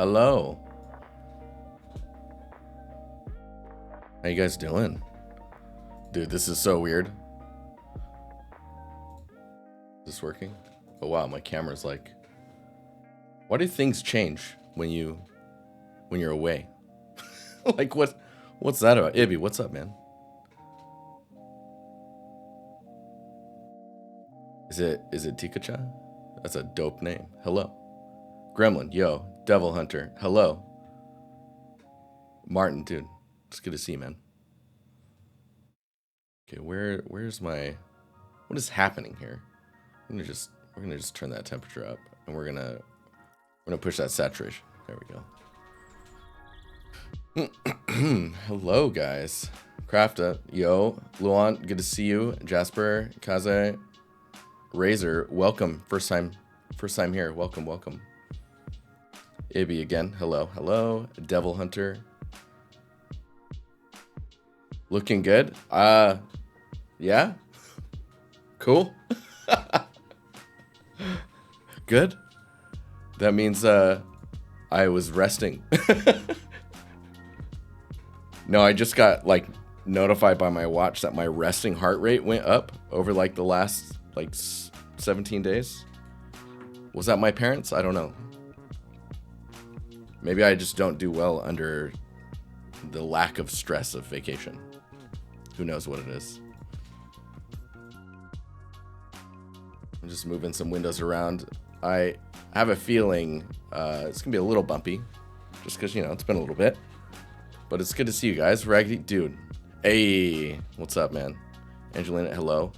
Hello. How you guys doing? Dude, this is so weird. Is this working? Oh wow, my camera's like... Why do things change when you're away? Like what's that about? Ibby, what's up, man? Is it Tikacha? That's a dope name. Hello. Gremlin, yo. Devil Hunter, hello. Martin, dude. It's good to see you, man. Okay, where's my... What is happening here? We're gonna just turn that temperature up, and we're gonna push that saturation. There we go. Hello, guys. Crafta, yo, Luan, good to see you. Jasper, Kaze, Razor, welcome. First time here. Welcome. Ibby again. Hello. Devil Hunter. Looking good. Yeah. Cool. Good. That means I was resting. No, I just got like notified by my watch that my resting heart rate went up over like the last like 17 days. Was that my parents? I don't know. Maybe I just don't do well under the lack of stress of vacation. Who knows what it is. I'm just moving some windows around. I have a feeling it's gonna be a little bumpy, just because, you know, it's been a little bit. But it's good to see you guys. Raggedy dude. Hey, what's up, man? Angelina, hello.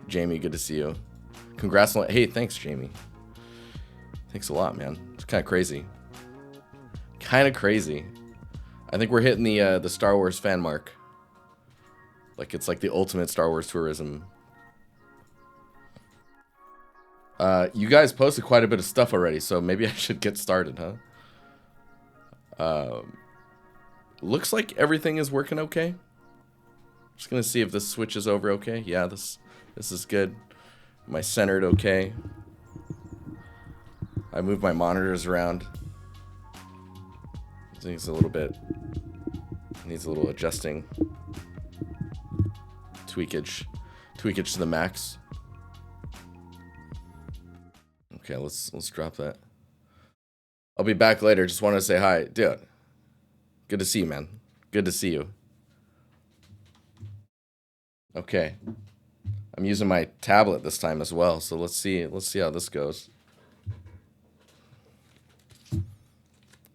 Jamie, good to see you. Congrats on... Hey, thanks, Jamie. Thanks a lot, man. It's kind of crazy. I think we're hitting the Star Wars fan mark. Like, it's like the ultimate Star Wars tourism. You guys posted quite a bit of stuff already, so maybe I should get started, huh? Looks like everything is working okay. Just gonna see if this switches over okay. Yeah, this is good. Am I centered okay? I moved my monitors around. I think it's a little bit... Needs a little adjusting. Tweakage to the max. Okay, let's drop that. I'll be back later. Just wanted to say hi, dude. Good to see you, man. Good to see you. Okay, I'm using my tablet this time as well, so let's see how this goes.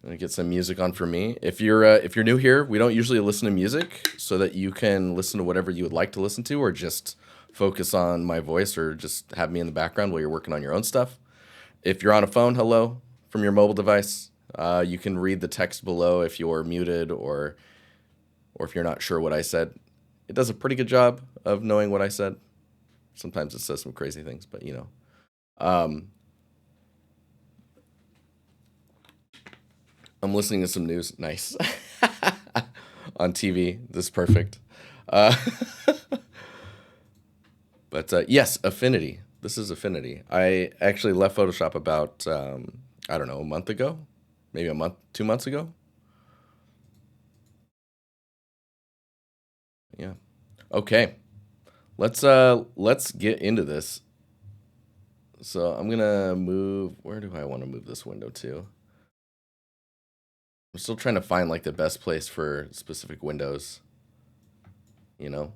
I'm gonna get some music on for me. If you're new here, we don't usually listen to music, so that you can listen to whatever you would like to listen to, or just focus on my voice, or just have me in the background while you're working on your own stuff. If you're on a phone, hello, from your mobile device. You can read the text below if you're muted, or if you're not sure what I said. It does a pretty good job of knowing what I said. Sometimes it says some crazy things, but you know. I'm listening to some news. Nice. On TV. This is perfect. But yes, Affinity. This is Affinity. I actually left Photoshop about, I don't know, a month ago? Maybe 2 months ago? Yeah. Okay. Let's get into this. So I'm gonna move... Where do I want to move this window to? I'm still trying to find like the best place for specific windows. You know?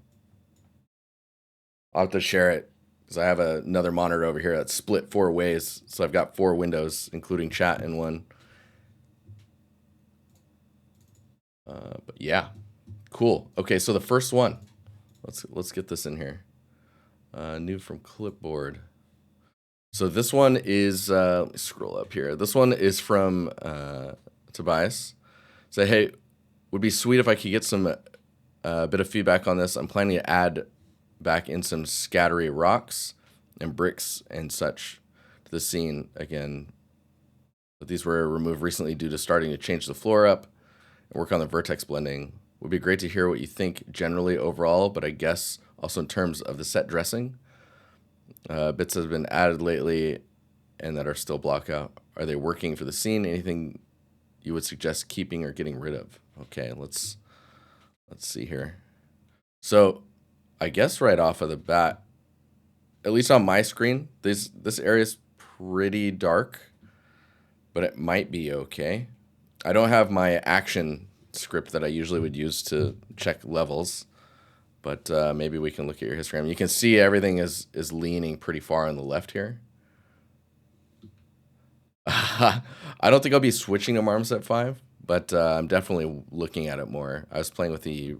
I'll have to share it, because I have another monitor over here that's split 4 ways. So I've got 4 windows, including chat in one. But yeah, cool. Okay, so the first one. Let's get this in here. New from clipboard. So this one is... let me scroll up here. This one is from Tobias. Say, hey, would be sweet if I could get some bit of feedback on this. I'm planning to add back in some scattery rocks and bricks and such to the scene again. But these were removed recently due to starting to change the floor up and work on the vertex blending. Would be great to hear what you think generally overall, but I guess also in terms of the set dressing. Bits have been added lately and that are still block out? Are they working for the scene? Anything you would suggest keeping or getting rid of? Okay, let's see here. So I guess right off of the bat, at least on my screen, this area is pretty dark, but it might be okay. I don't have my action script that I usually would use to check levels, but maybe we can look at your histogram. You can see everything is leaning pretty far on the left here. I don't think I'll be switching to Marmoset 5, but I'm definitely looking at it more. I was playing with the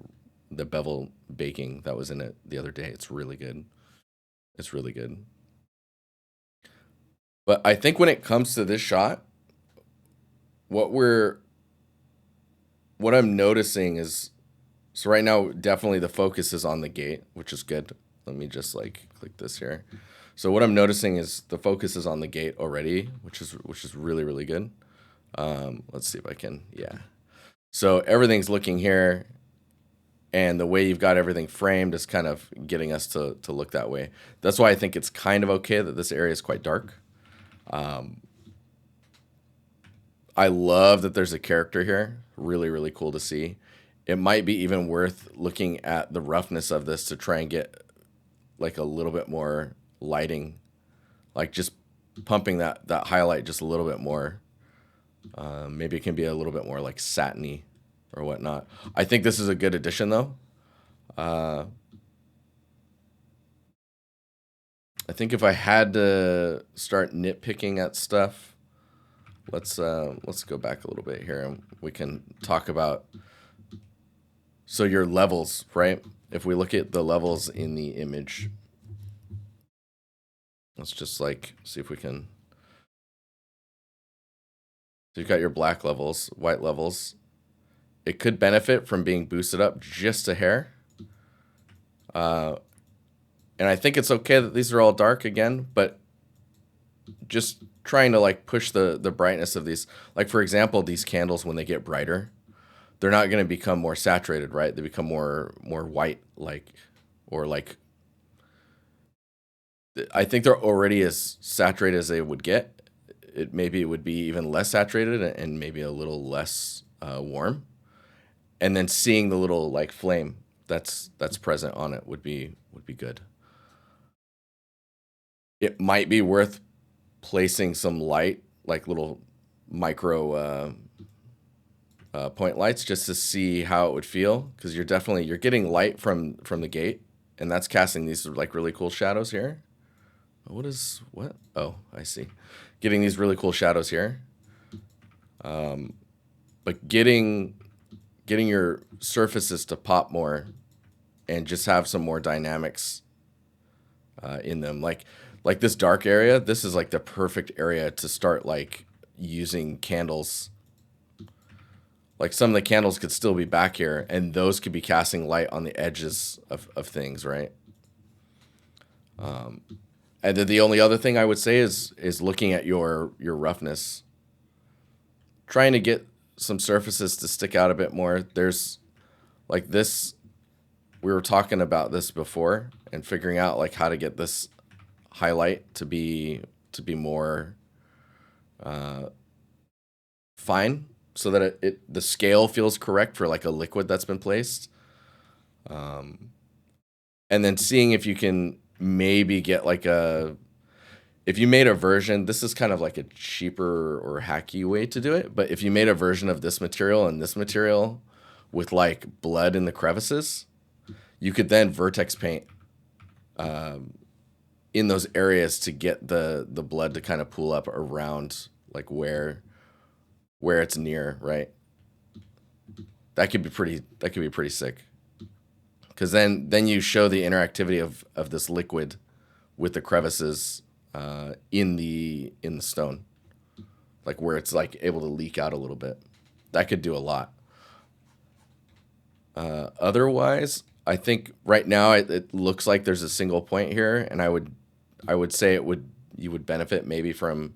bevel baking that was in it the other day. It's really good. It's really good. But I think when it comes to this shot, what I'm noticing is, so right now definitely the focus is on the gate, which is good. Let me just like click this here. So what I'm noticing is the focus is on the gate already, which is really, really good. Let's see if I can, yeah. So everything's looking here, and the way you've got everything framed is kind of getting us to look that way. That's why I think it's kind of okay that this area is quite dark. I love that there's a character here. Really, really cool to see. It might be even worth looking at the roughness of this to try and get like a little bit more lighting, like just pumping that highlight just a little bit more. Maybe it can be a little bit more like satiny or whatnot. I think this is a good addition though. I think if I had to start nitpicking at stuff, let's go back a little bit here and we can talk about, so your levels, right? If we look at the levels in the image, let's just like see if we can. So you've got your black levels, white levels. It could benefit from being boosted up just a hair. And I think it's okay that these are all dark again, but just trying to like push the brightness of these. Like for example, these candles, when they get brighter, they're not going to become more saturated, right? They become more white, like, or like, I think they're already as saturated as they would get. Maybe it would be even less saturated and maybe a little less warm. And then seeing the little like flame that's present on it would be good. It might be worth placing some light, like little micro point lights, just to see how it would feel, because you're getting light from the gate, and that's casting these like really cool shadows here. What? Oh, I see. Getting these really cool shadows here. But getting your surfaces to pop more and just have some more dynamics in them. Like this dark area, this is like the perfect area to start like using candles. Like some of the candles could still be back here, and those could be casting light on the edges of things, right? And then the only other thing I would say is looking at your roughness, trying to get some surfaces to stick out a bit more. There's like this, we were talking about this before and figuring out like how to get this highlight to be more fine, so that the scale feels correct for like a liquid that's been placed. And then seeing if you can maybe get like if you made a version, this is kind of like a cheaper or hacky way to do it, but if you made a version of this material and this material with like blood in the crevices, you could then vertex paint in those areas to get the blood to kind of pool up around like where it's near, right? That could be pretty sick. Because then you show the interactivity of this liquid with the crevices in the stone, like where it's like able to leak out a little bit. That could do a lot. Otherwise, I think right now it looks like there's a single point here, and I would say you would benefit maybe from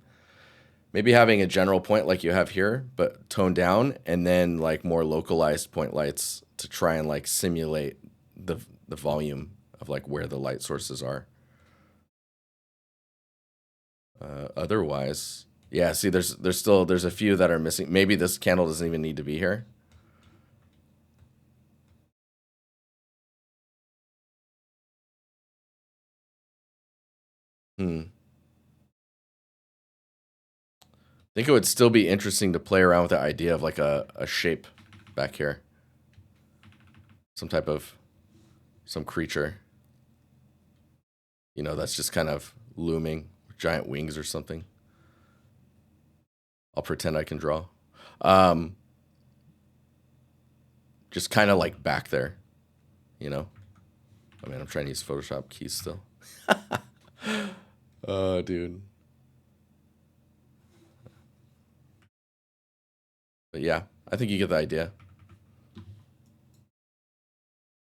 having a general point like you have here, but toned down, and then like more localized point lights to try and like simulate the volume of like where the light sources are. Otherwise, yeah, see, there's a few that are missing. Maybe this candle doesn't even need to be here. I think it would still be interesting to play around with the idea of like a shape back here. Some type of, some creature. You know, that's just kind of looming, giant wings or something. I'll pretend I can draw. Just kind of like back there, you know? I mean, I'm trying to use Photoshop keys still. Oh, dude. But yeah, I think you get the idea.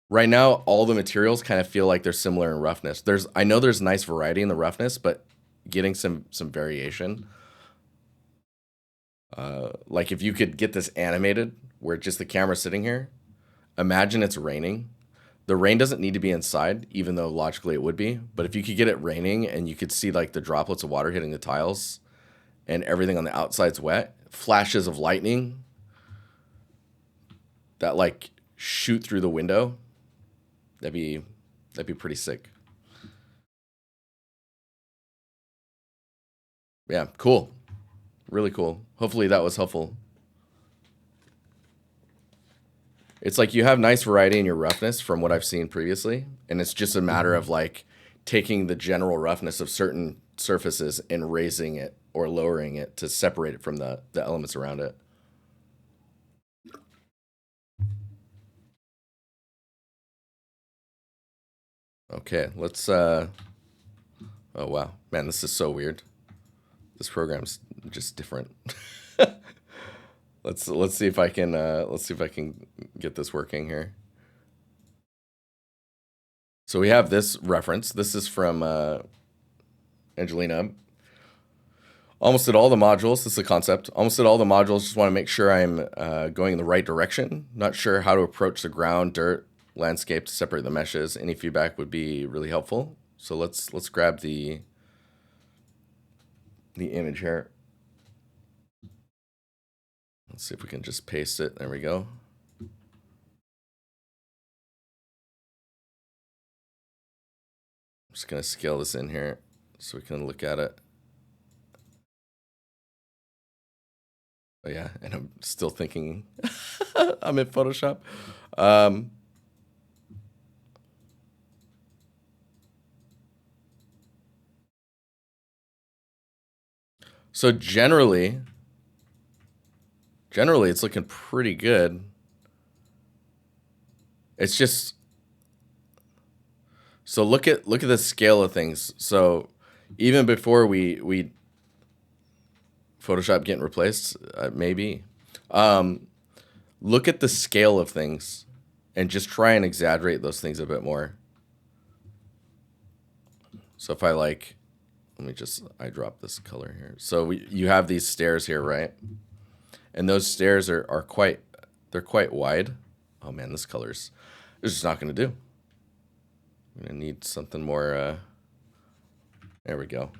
Right now, all the materials kind of feel like they're similar in roughness. I know there's nice variety in the roughness, but getting some variation. Like if you could get this animated where just the camera's sitting here, imagine it's raining. The rain doesn't need to be inside, even though logically it would be. But if you could get it raining and you could see like the droplets of water hitting the tiles and everything on the outside's wet, flashes of lightning that like shoot through the window, that'd be pretty sick. Yeah, cool. Really cool. Hopefully that was helpful. It's like you have nice variety in your roughness from what I've seen previously, and it's just a matter of like taking the general roughness of certain surfaces and raising it or lowering it to separate it from the elements around it. Okay, let's oh wow. Man, this is so weird. This program's just different. Let's see if I can get this working here. So we have this reference. This is from Angelina. Almost at all the modules, this is a concept. Almost at all the modules, just want to make sure I'm going in the right direction. Not sure how to approach the ground, dirt, landscape to separate the meshes. Any feedback would be really helpful. So let's grab the image here. Let's see if we can just paste it. There we go. I'm just gonna scale this in here so we can look at it. Oh yeah, and I'm still thinking I'm in Photoshop. So generally it's looking pretty good. It's just, so look at the scale of things. So even before we Photoshop getting replaced, maybe. Look at the scale of things and just try and exaggerate those things a bit more. So if I like, I drop this color here. So you have these stairs here, right? And those stairs are quite wide. Oh man, this color's just not gonna do. I'm gonna need something more, there we go.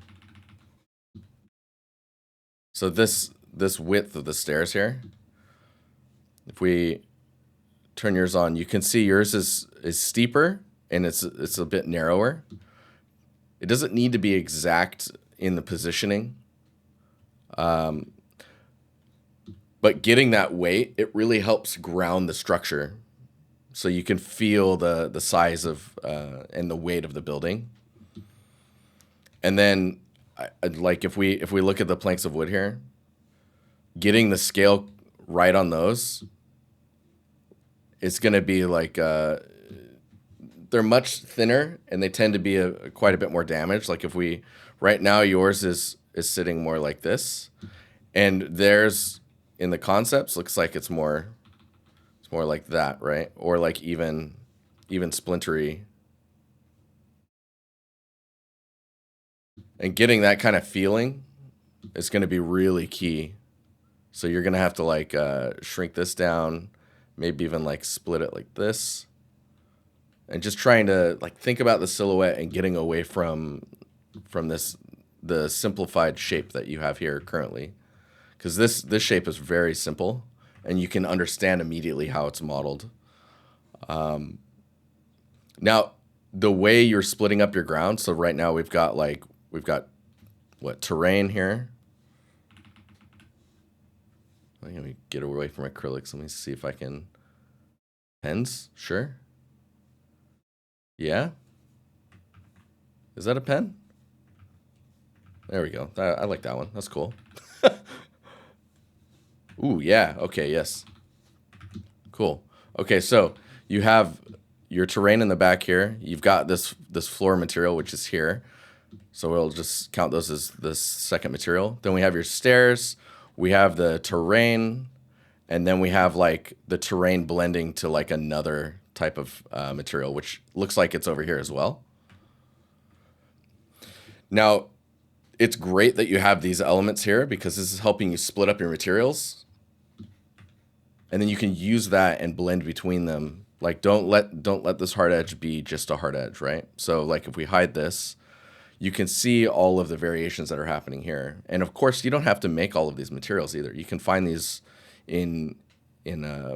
So this width of the stairs here, if we turn yours on, you can see yours is steeper and it's a bit narrower. It doesn't need to be exact in the positioning. But getting that weight, it really helps ground the structure. So you can feel the size of and the weight of the building. And then like if we look at the planks of wood here, getting the scale right on those, it's going to be like they're much thinner and they tend to be quite a bit more damaged. Like if we, right now yours is sitting more like this, and theirs in the concepts looks like it's more like that, right? Or like even splintery. And getting that kind of feeling is going to be really key. So you're going to have to like shrink this down, maybe even like split it like this. And just trying to like think about the silhouette and getting away from this the simplified shape that you have here currently, because this shape is very simple, and you can understand immediately how it's modeled. Now, the way you're splitting up your ground, so right now we've got what, terrain here. Let me get away from acrylics. Let me see if I can. Pens, sure. Yeah. Is that a pen? There we go. I like that one. That's cool. Ooh, yeah. Okay, yes. Cool. Okay, so you have your terrain in the back here. You've got this floor material, which is here. So we'll just count those as this second material. Then we have your stairs. We have the terrain. And then we have like the terrain blending to like another type of material, which looks like it's over here as well. Now, it's great that you have these elements here because this is helping you split up your materials. And then you can use that and blend between them. Like don't let this hard edge be just a hard edge, right? So like if we hide this, you can see all of the variations that are happening here. And of course, you don't have to make all of these materials either. You can find these in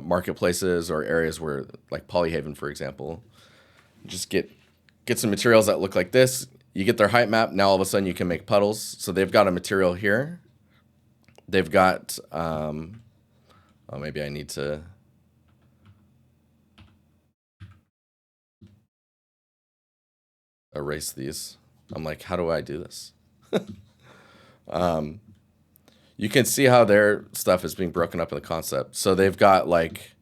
marketplaces or areas where, like Polyhaven, for example, just get some materials that look like this. You get their height map. Now all of a sudden you can make puddles. So they've got a material here. They've got, oh, maybe I need to. Erase these. I'm like, how do I do this? You can see how their stuff is being broken up in the concept. So they've got like,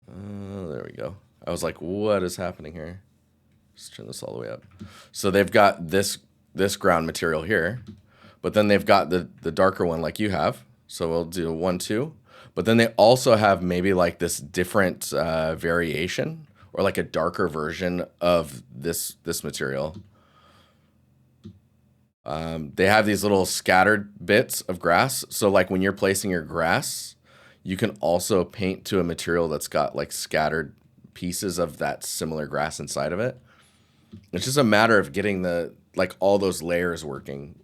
there we go. I was like, what is happening here? Just turn this all the way up. So they've got this ground material here, but then they've got the darker one like you have. So we'll do 1, 2. But then they also have maybe like this different variation or like a darker version of this material. They have these little scattered bits of grass. So like when you're placing your grass, you can also paint to a material that's got like scattered pieces of that similar grass inside of it. It's just a matter of getting all those layers working.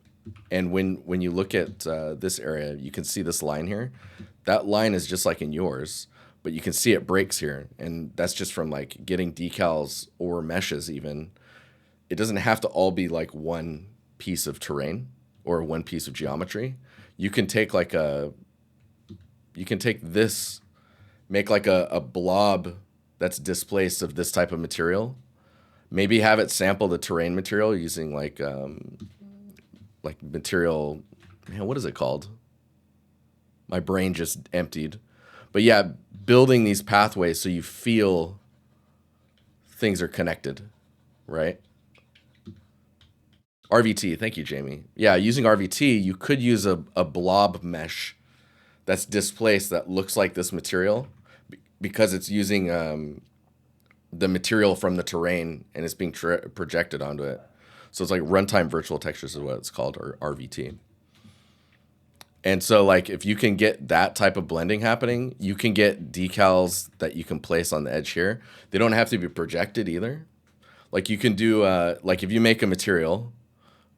And when you look at this area, you can see this line here. That line is just like in yours, but you can see it breaks here. And that's just from like getting decals or meshes even. It doesn't have to all be like one piece of terrain or one piece of geometry. You can take this, make like a blob that's displaced of this type of material. Maybe have it sample the terrain material using like material, man, what is it called? My brain just emptied. But yeah, building these pathways so you feel things are connected, right? RVT, thank you, Jamie. Yeah, using RVT, you could use a blob mesh that's displaced that looks like this material because it's using the material from the terrain and it's being projected onto it. So it's like runtime virtual textures is what it's called, or RVT. And so like if you can get that type of blending happening, you can get decals that you can place on the edge here. They don't have to be projected either. Like you can do like if you make a material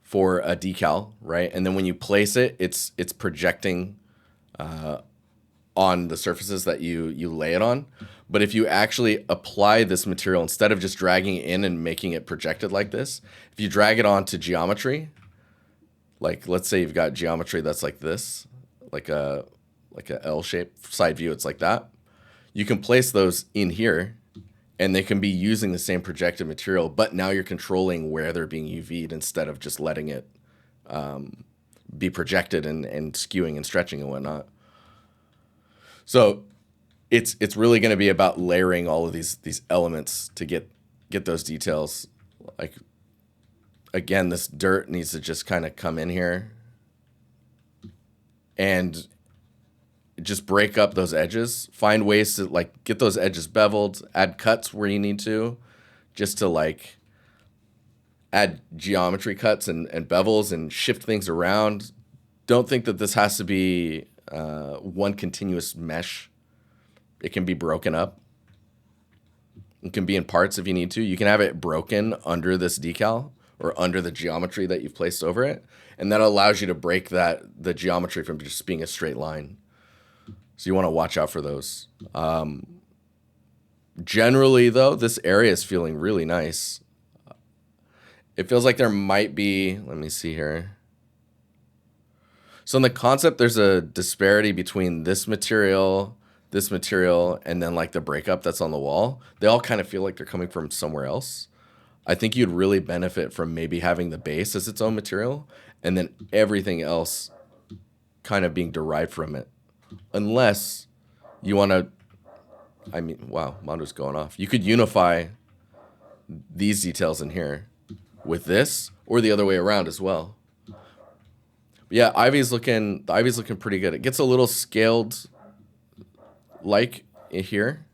for a decal, right? And then when you place it, it's projecting on the surfaces that you lay it on. But if you actually apply this material, instead of just dragging it in and making it projected like this, if you drag it onto geometry, like let's say you've got geometry that's like this, like a L-shaped side view, it's like that. You can place those in here and they can be using the same projected material, but now you're controlling where they're being UV'd instead of just letting it be projected and skewing and stretching and whatnot. So it's really going to be about layering all of these elements to get those details. Like, again, this dirt needs to just kind of come in here and just break up those edges. Find ways to like get those edges beveled, add cuts where you need to, just to like add geometry cuts and bevels and shift things around. Don't think that this has to be one continuous mesh. It can be broken up. It can be in parts if you need to. You can have it broken under this decal or under the geometry that you've placed over it. And that allows you to break the geometry from just being a straight line. So you want to watch out for those. Generally, though, this area is feeling really nice. It feels like there might be, let me see here. So in the concept, there's a disparity between this material, and then like the breakup that's on the wall. They all kind of feel like they're coming from somewhere else. I think you'd really benefit from maybe having the base as its own material and then everything else kind of being derived from it. Unless you want to, I mean, wow, Mondo's going off. You could unify these details in here with this or the other way around as well. Yeah, the ivy's looking pretty good. It gets a little scaled like in here.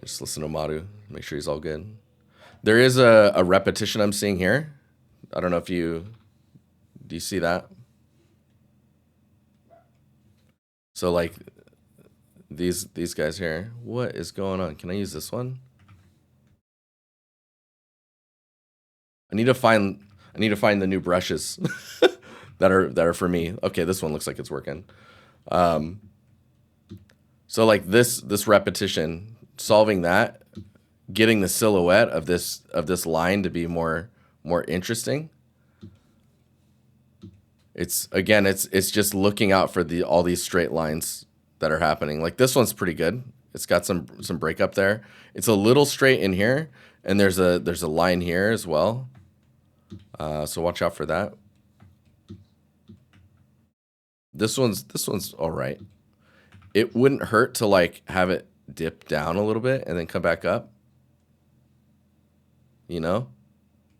Just listen to Madu, make sure he's all good. There is a repetition I'm seeing here. I don't know if do you see that? So like these guys here, what is going on? Can I use this one? I need to find the new brushes that are for me. Okay, this one looks like it's working. So like this repetition, solving that, getting the silhouette of this line to be more interesting. It's just looking out for all these straight lines that are happening. Like this one's pretty good. It's got some breakup there. It's a little straight in here, and there's a line here as well. So watch out for that. This one's all right. It wouldn't hurt to like have it dip down a little bit and then come back up. You know?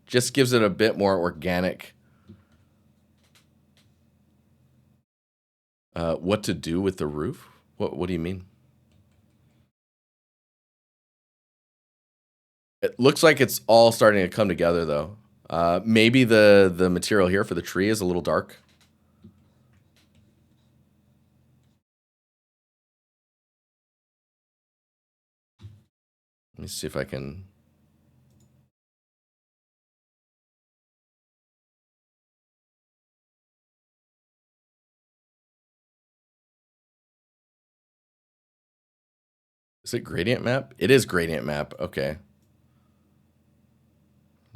Just gives it a bit more organic. What to do with the roof? What do you mean? It looks like it's all starting to come together though. Maybe the material here for the tree is a little dark. Let me see if I can. Is it gradient map? It is gradient map. Okay.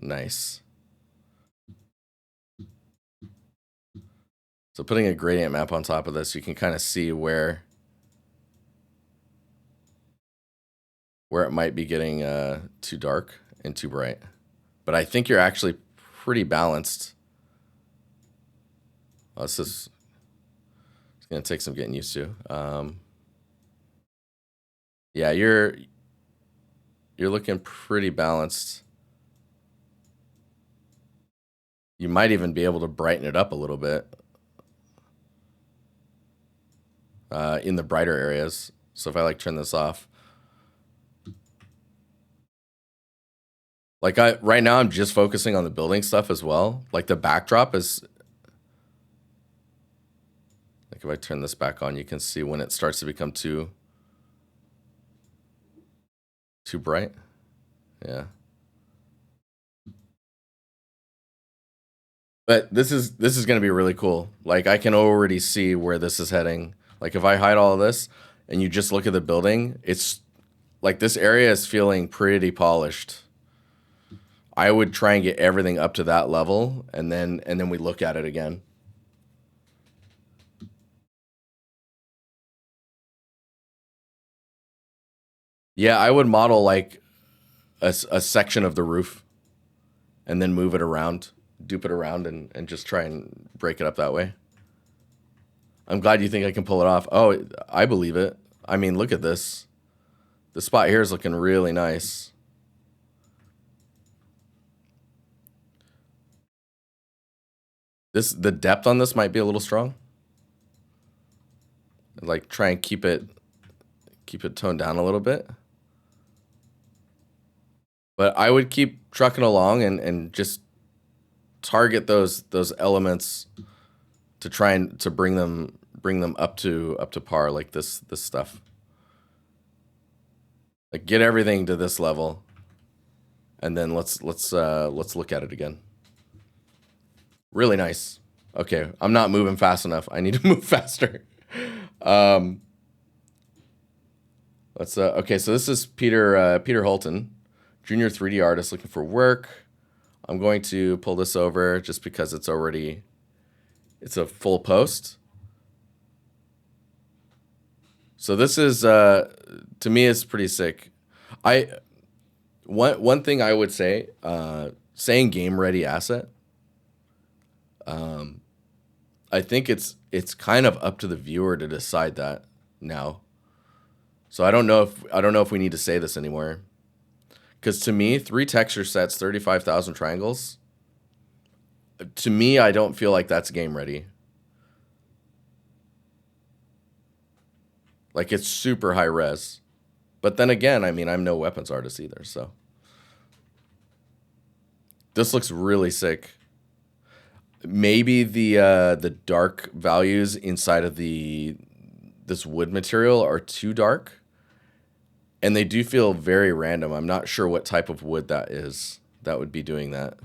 Nice. So putting a gradient map on top of this, you can kind of see where it might be getting too dark and too bright. But I think you're actually pretty balanced. Oh, it's going to take some getting used to. Yeah, you're looking pretty balanced. You might even be able to brighten it up a little bit in the brighter areas. So if I like turn this off, like right now I'm just focusing on the building stuff as well. Like the backdrop is, like if I turn this back on, you can see when it starts to become too bright. Yeah. But this is going to be really cool. Like I can already see where this is heading. Like if I hide all of this and you just look at the building, it's like this area is feeling pretty polished. I would try and get everything up to that level and then we look at it again. Yeah, I would model like a section of the roof and then move it around, dupe it around and just try and break it up that way. I'm glad you think I can pull it off. Oh, I believe it. I mean, look at this. The spot here is looking really nice. The depth on this might be a little strong. Like try and keep it toned down a little bit. But I would keep trucking along and just target those elements to try and to bring them bring them up to par, like this stuff. Like get everything to this level, and then let's look at it again. Really nice. Okay, I'm not moving fast enough. I need to move faster. Let's okay. So this is Peter Holton, junior 3D artist looking for work. I'm going to pull this over just because it's a full post. So this is to me it's pretty sick. One thing I would say, saying game ready asset. I think it's kind of up to the viewer to decide that now. So I don't know if we need to say this anymore. Because to me, 3 texture sets, 35,000 triangles. To me, I don't feel like that's game ready. Like it's super high res. But then again, I mean, I'm no weapons artist either, so. This looks really sick. Maybe the dark values inside of this wood material are too dark. And they do feel very random. I'm not sure what type of wood that is that would be doing that.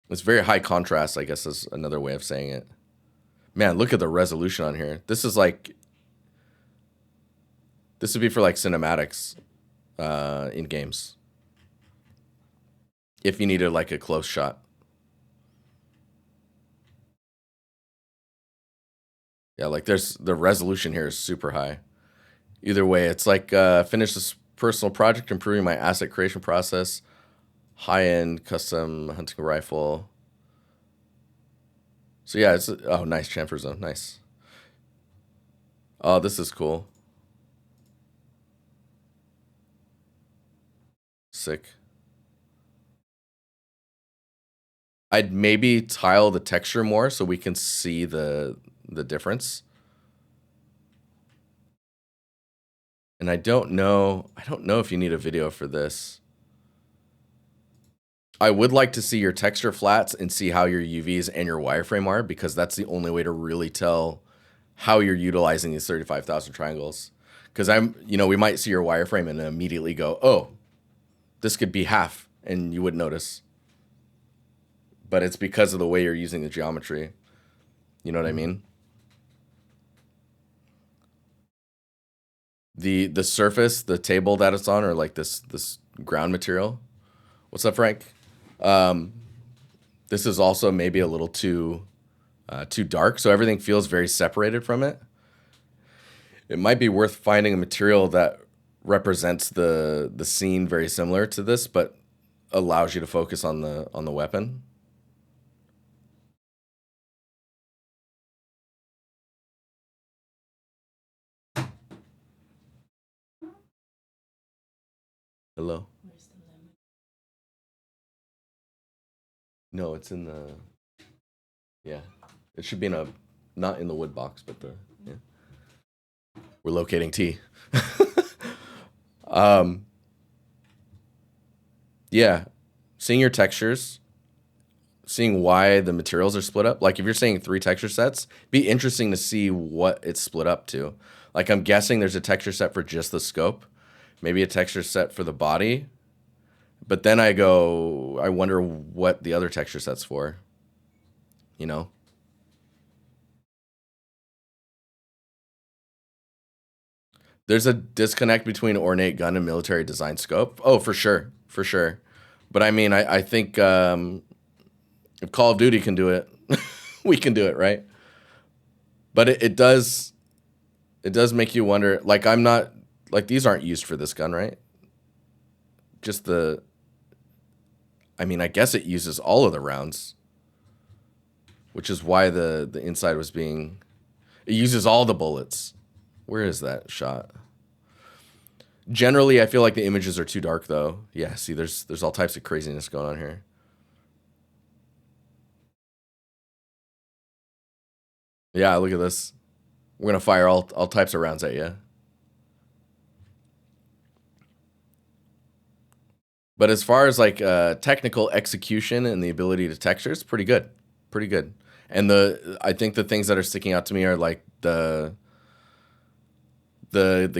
It's very high contrast, I guess is another way of saying it. Man, look at the resolution on here. This is like, this would be for like cinematics in games. If you needed like a close shot. Yeah, like the resolution here is super high. Either way, it's like finish this personal project, improving my asset creation process, high-end custom hunting rifle. So yeah, it's, oh, nice chamfer zone, nice. Oh, this is cool. Sick. I'd maybe tile the texture more so we can see the difference. And I don't know if you need a video for this. I would like to see your texture flats and see how your UVs and your wireframe are, because that's the only way to really tell how you're utilizing these 35,000 triangles. Because we might see your wireframe and immediately go, oh, this could be half, and you wouldn't notice. But it's because of the way you're using the geometry. You know what I mean? The surface, the table that it's on, or like this ground material. What's up, Frank? This is also maybe a little too dark, so everything feels very separated from it. It might be worth finding a material that represents the scene very similar to this, but allows you to focus on the weapon. Hello? No, it's in the, yeah. It should be not in the wood box, but yeah. We're locating T. Yeah, seeing your textures, seeing why the materials are split up. Like if you're saying 3 texture sets, be interesting to see what it's split up to. Like I'm guessing there's a texture set for just the scope, maybe a texture set for the body. But then I wonder what the other texture set's for. You know? There's a disconnect between ornate gun and military design scope. Oh, for sure. For sure. But I mean, I think if Call of Duty can do it, we can do it, right? But it does make you wonder, like I'm not, like these aren't used for this gun, right? Just I mean, I guess it uses all of the rounds, which is why the inside was it uses all the bullets. Where is that shot? Generally, I feel like the images are too dark though. Yeah, see, there's all types of craziness going on here. Yeah, look at this. We're gonna fire all types of rounds at you. But as far as like technical execution and the ability to texture, it's pretty good. Pretty good. And I think the things that are sticking out to me are like the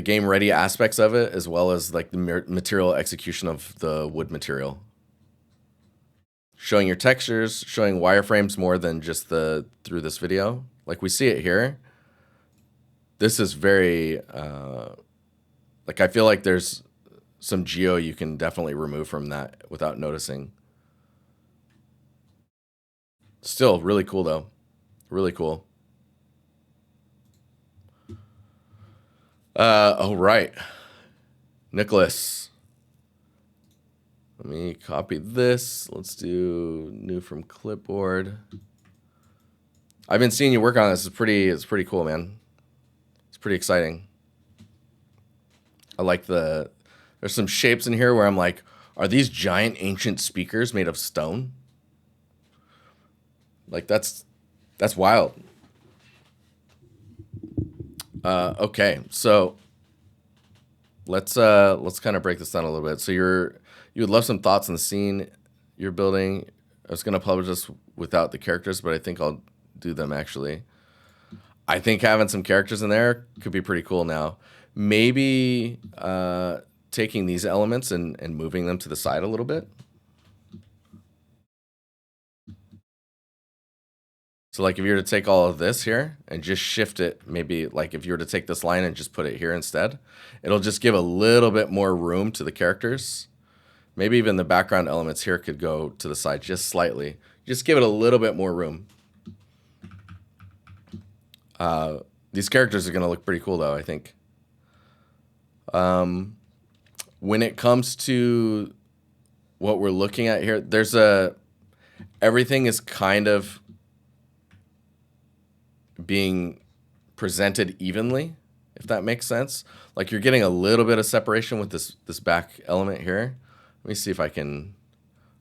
game ready aspects of it, as well as like the material execution of the wood material. Showing your textures, showing wireframes more than just through this video. Like we see it here. This is very, like I feel like there's some geo you can definitely remove from that without noticing. Still really cool though. Really cool. Oh, right. Nicholas. Let me copy this. Let's do new from clipboard. I've been seeing you work on this. It's pretty cool, man. It's pretty exciting. I like there's some shapes in here where I'm like, are these giant ancient speakers made of stone? Like that's wild. Okay, so let's kind of break this down a little bit. So you would love some thoughts on the scene you're building. I was gonna publish this without the characters, but I think I'll do them actually. I think having some characters in there could be pretty cool now. Maybe taking these elements and moving them to the side a little bit. So like if you were to take all of this here and just shift it, maybe like if you were to take this line and just put it here instead, it'll just give a little bit more room to the characters. Maybe even the background elements here could go to the side just slightly. Just give it a little bit more room. These characters are going to look pretty cool though, I think. When it comes to what we're looking at here, everything is kind of being presented evenly, if that makes sense. Like you're getting a little bit of separation with this back element here. Let me see if I can.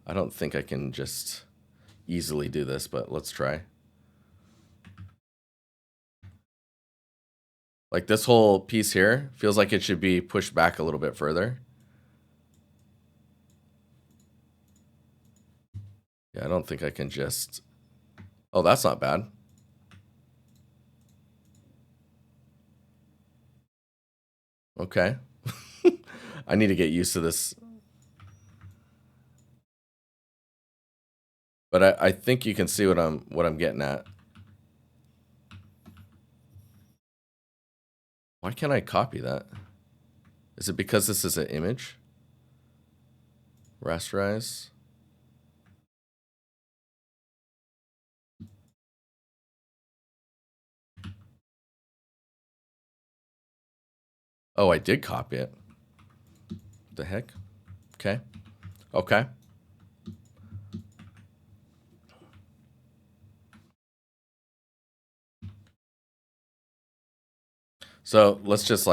I don't think I can just easily do this, but let's try. Like this whole piece here feels like it should be pushed back a little bit further. Yeah, I don't think I can just. Oh, that's not bad. Okay. I need to get used to this. But I think you can see what I'm getting at. Why can't I copy that? Is it because this is an image? Rasterize. Oh, I did copy it. What the heck? Okay. Okay. So let's just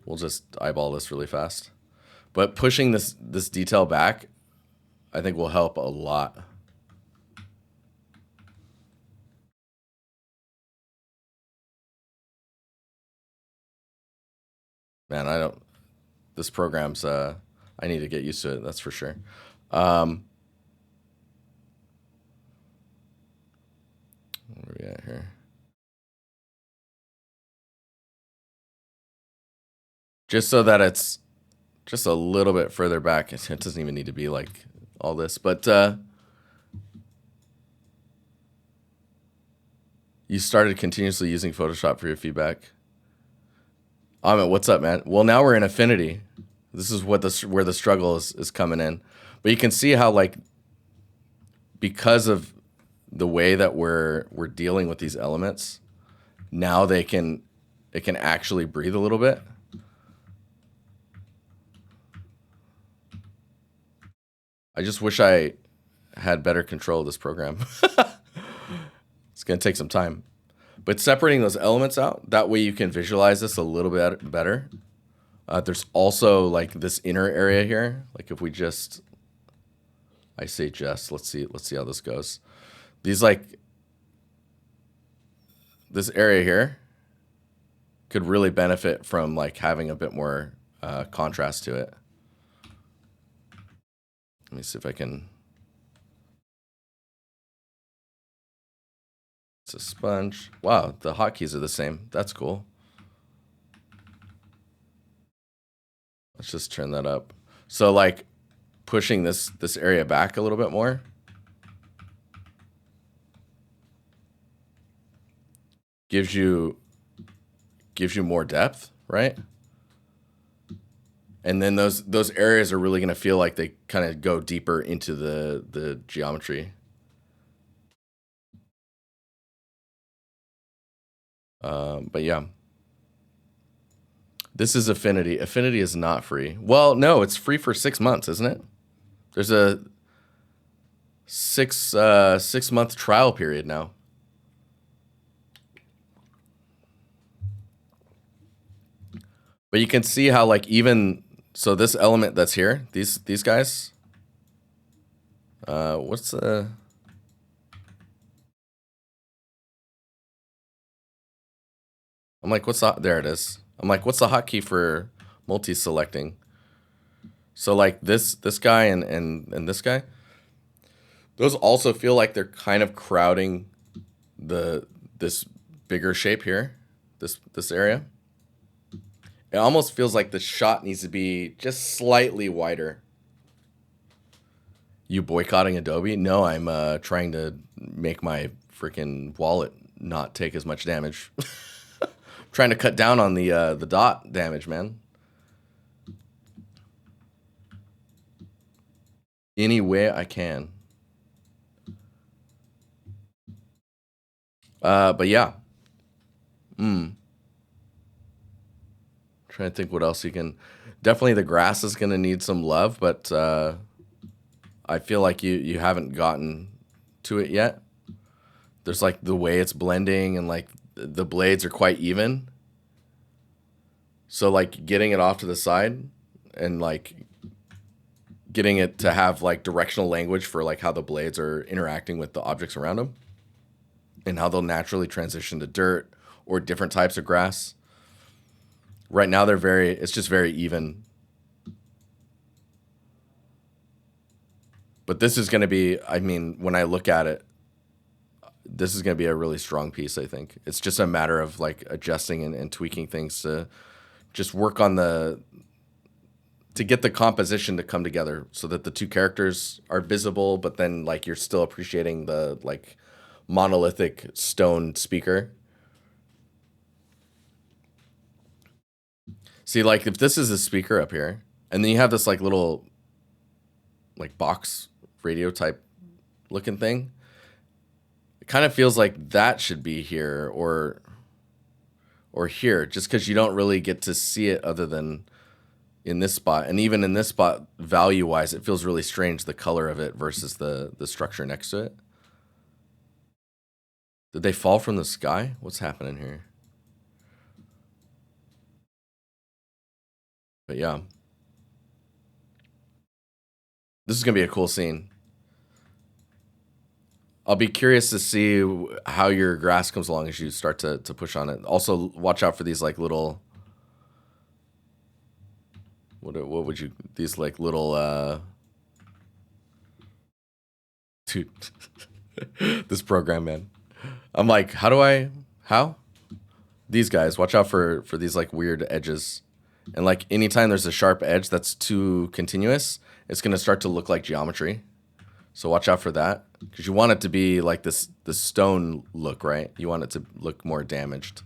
we'll just eyeball this really fast. But pushing this detail back, I think will help a lot. Man, this program's, I need to get used to it, that's for sure. Where are we at here? Just so that it's just a little bit further back. It doesn't even need to be like all this, but you started continuously using Photoshop for your feedback. Amit, what's up, man? Well, now we're in Affinity. This is where the struggle is coming in. But you can see how like because of the way that we're dealing with these elements, now it can actually breathe a little bit. I just wish I had better control of this program. It's going to take some time. But separating those elements out, that way you can visualize this a little bit better. There's also like this inner area here. Like if we just, I say just, let's see how this goes. These this area here could really benefit from like having a bit more contrast to it. Let me see if I can. It's a sponge. Wow, the hotkeys are the same. That's cool. Let's just turn that up. So like pushing this area back a little bit more. Gives you more depth, right? And then those areas are really going to feel like they kind of go deeper into the geometry. But yeah. This is Affinity. Affinity is not free. Well, no, it's free for 6 months, isn't it? There's a 6 month trial period now. But you can see how like even so this element that's here, these guys. What's the I'm like, what's the there it is. I'm like, what's the hotkey for multi-selecting? So like this guy and this guy, those also feel like they're kind of crowding this bigger shape here, this area. It almost feels like the shot needs to be just slightly wider. You boycotting Adobe? No, I'm trying to make my freaking wallet not take as much damage. Trying to cut down on the dot damage, man. Any way I can. But yeah. Trying to think what else you can. Definitely the grass is gonna need some love, but I feel like you haven't gotten to it yet. There's like the way it's blending and like the blades are quite even. So like getting it off to the side and like getting it to have like directional language for like how the blades are interacting with the objects around them and how they'll naturally transition to dirt or different types of grass. Right now it's just very even. But this is going to be, I mean, when I look at it, this is going to be a really strong piece, I think. It's just a matter of like adjusting and tweaking things to just work on to get the composition to come together so that the two characters are visible, but then like you're still appreciating the like monolithic stone speaker. See, like if this is a speaker up here, and then you have this like little like box radio type looking thing, it kind of feels like that should be here or here, just because you don't really get to see it other than in this spot. And even in this spot, value wise, it feels really strange, the color of it versus the structure next to it. Did they fall from the sky? What's happening here? But yeah, this is gonna be a cool scene. I'll be curious to see how your grass comes along as you start to push on it. Also, watch out for these like little. What would you these like little dude. This program, man. I'm like, how these guys watch out for these like weird edges. And like anytime there's a sharp edge that's too continuous, it's gonna start to look like geometry. So watch out for that, because you want it to be like this stone look, right? You want it to look more damaged.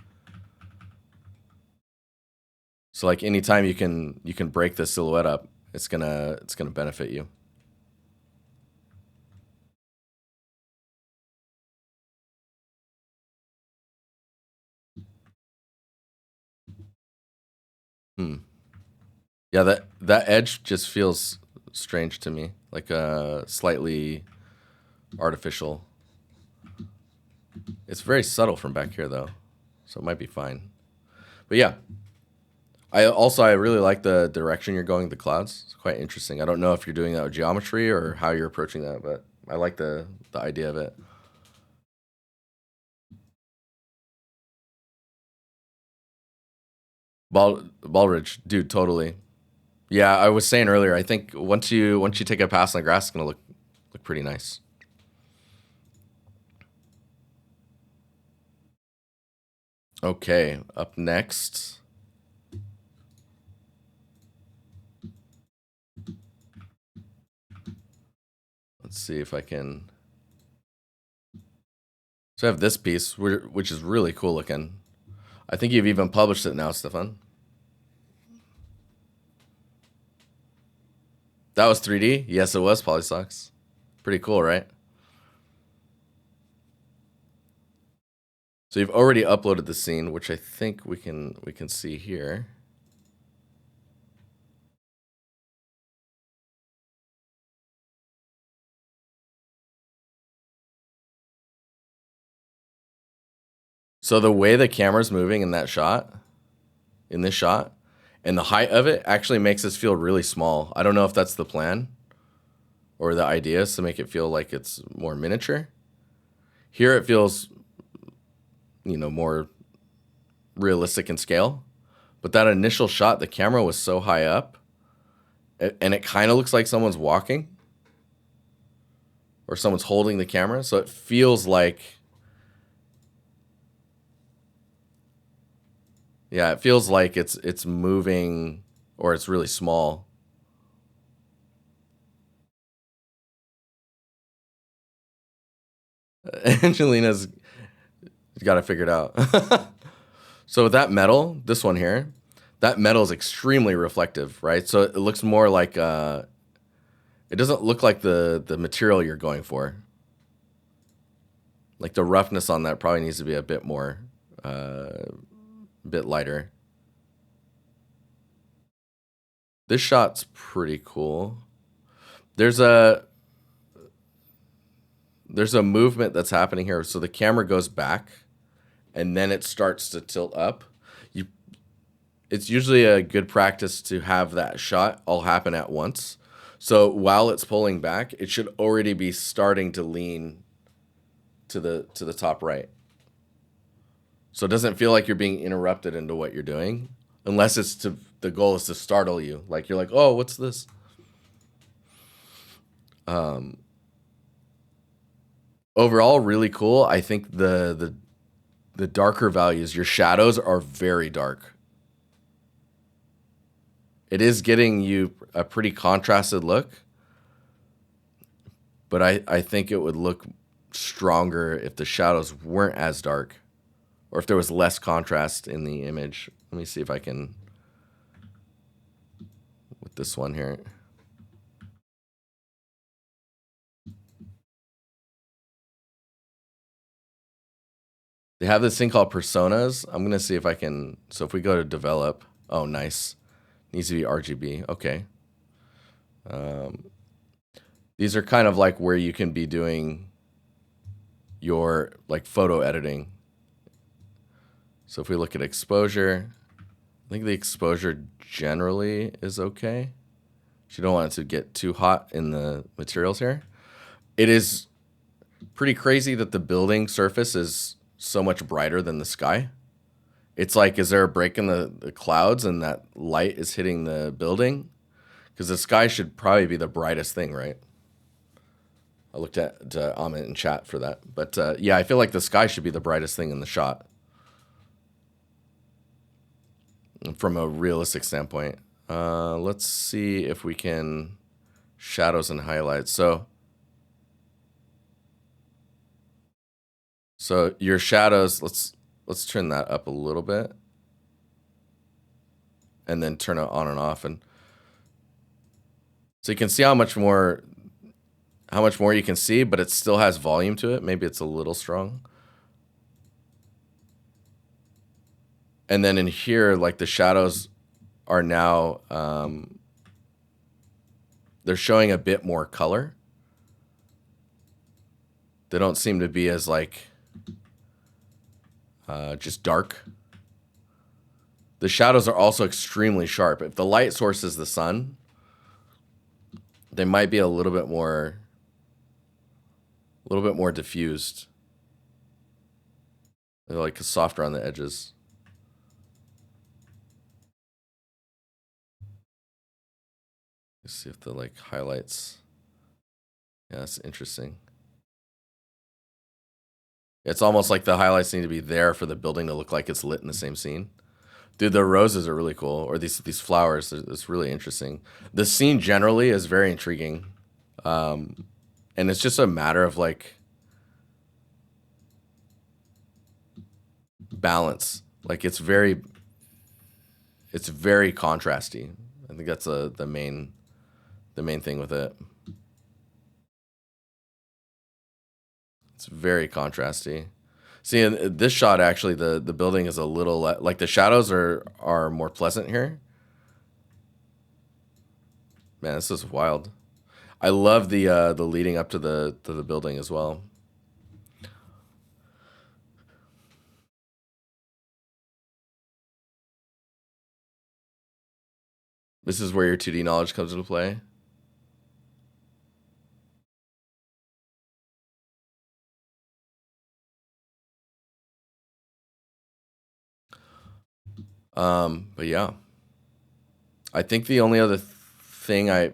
So like anytime you can break the silhouette up, it's gonna benefit you. Yeah, that edge just feels strange to me, like slightly artificial. It's very subtle from back here though, so it might be fine. But yeah, I really like the direction you're going with the clouds. It's quite interesting. I don't know if you're doing that with geometry or how you're approaching that, but I like the idea of it. Baldridge, dude, totally. Yeah, I was saying earlier. I think once you take a pass on the grass, it's gonna look pretty nice. Okay, up next. Let's see if I can. So I have this piece, which is really cool looking. I think you've even published it now, Stefan. That was 3D? Yes, it was, Polysocks. Pretty cool, right? So you've already uploaded the scene, which I think we can see here. So the way the camera's moving in that shot, in this shot, and the height of it actually makes us feel really small. I don't know if that's the plan or the idea is to make it feel like it's more miniature. Here it feels, more realistic in scale. But that initial shot, the camera was so high up, and it kind of looks like someone's walking or someone's holding the camera. So it feels like, yeah, it feels like it's moving or it's really small. Angelina's got it figured out. So with that metal, this one here, that metal is extremely reflective, right? So it looks more like it doesn't look like the material you're going for. Like the roughness on that probably needs to be a bit more, bit lighter. This shot's pretty cool. There's a movement that's happening here. So the camera goes back and then it starts to tilt up. It's usually a good practice to have that shot all happen at once. So while it's pulling back, it should already be starting to lean to the top right. So it doesn't feel like you're being interrupted into what you're doing, unless the goal is to startle you. Like you're like, oh, what's this? Overall, really cool. I think the darker values, your shadows are very dark. It is getting you a pretty contrasted look, but I think it would look stronger if the shadows weren't as dark or if there was less contrast in the image. Let me see if I can with this one here. They have this thing called personas. I'm going to see if I can. So if we go to develop, oh, nice. Needs to be RGB. Okay. These are kind of like where you can be doing your like photo editing. So if we look at exposure, I think the exposure generally is okay. You don't want it to get too hot in the materials here. It is pretty crazy that the building surface is so much brighter than the sky. It's like, is there a break in the clouds and that light is hitting the building? Because the sky should probably be the brightest thing, right? I looked at Amit in chat for that. But yeah, I feel like the sky should be the brightest thing in the shot from a realistic standpoint. Let's see if we can shadows and highlights. So your shadows, let's turn that up a little bit and then turn it on and off. And so you can see how much more you can see, but it still has volume to it. Maybe it's a little strong. And then in here, like the shadows are now, they're showing a bit more color. They don't seem to be as like just dark. The shadows are also extremely sharp. If the light source is the sun, they might be a little bit more diffused. They're like softer on the edges. Let's see if the like highlights. Yeah, that's interesting. It's almost like the highlights need to be there for the building to look like it's lit in the same scene. Dude, the roses are really cool, or these flowers. It's really interesting. The scene generally is very intriguing, and it's just a matter of like balance. Like it's very contrasty. I think that's the main thing with it. It's very contrasty. See, in this shot, actually, the building is a little like the shadows are more pleasant here. Man, this is wild. I love the leading up to the building as well. This is where your 2D knowledge comes into play. But yeah, I think the only other thing I'm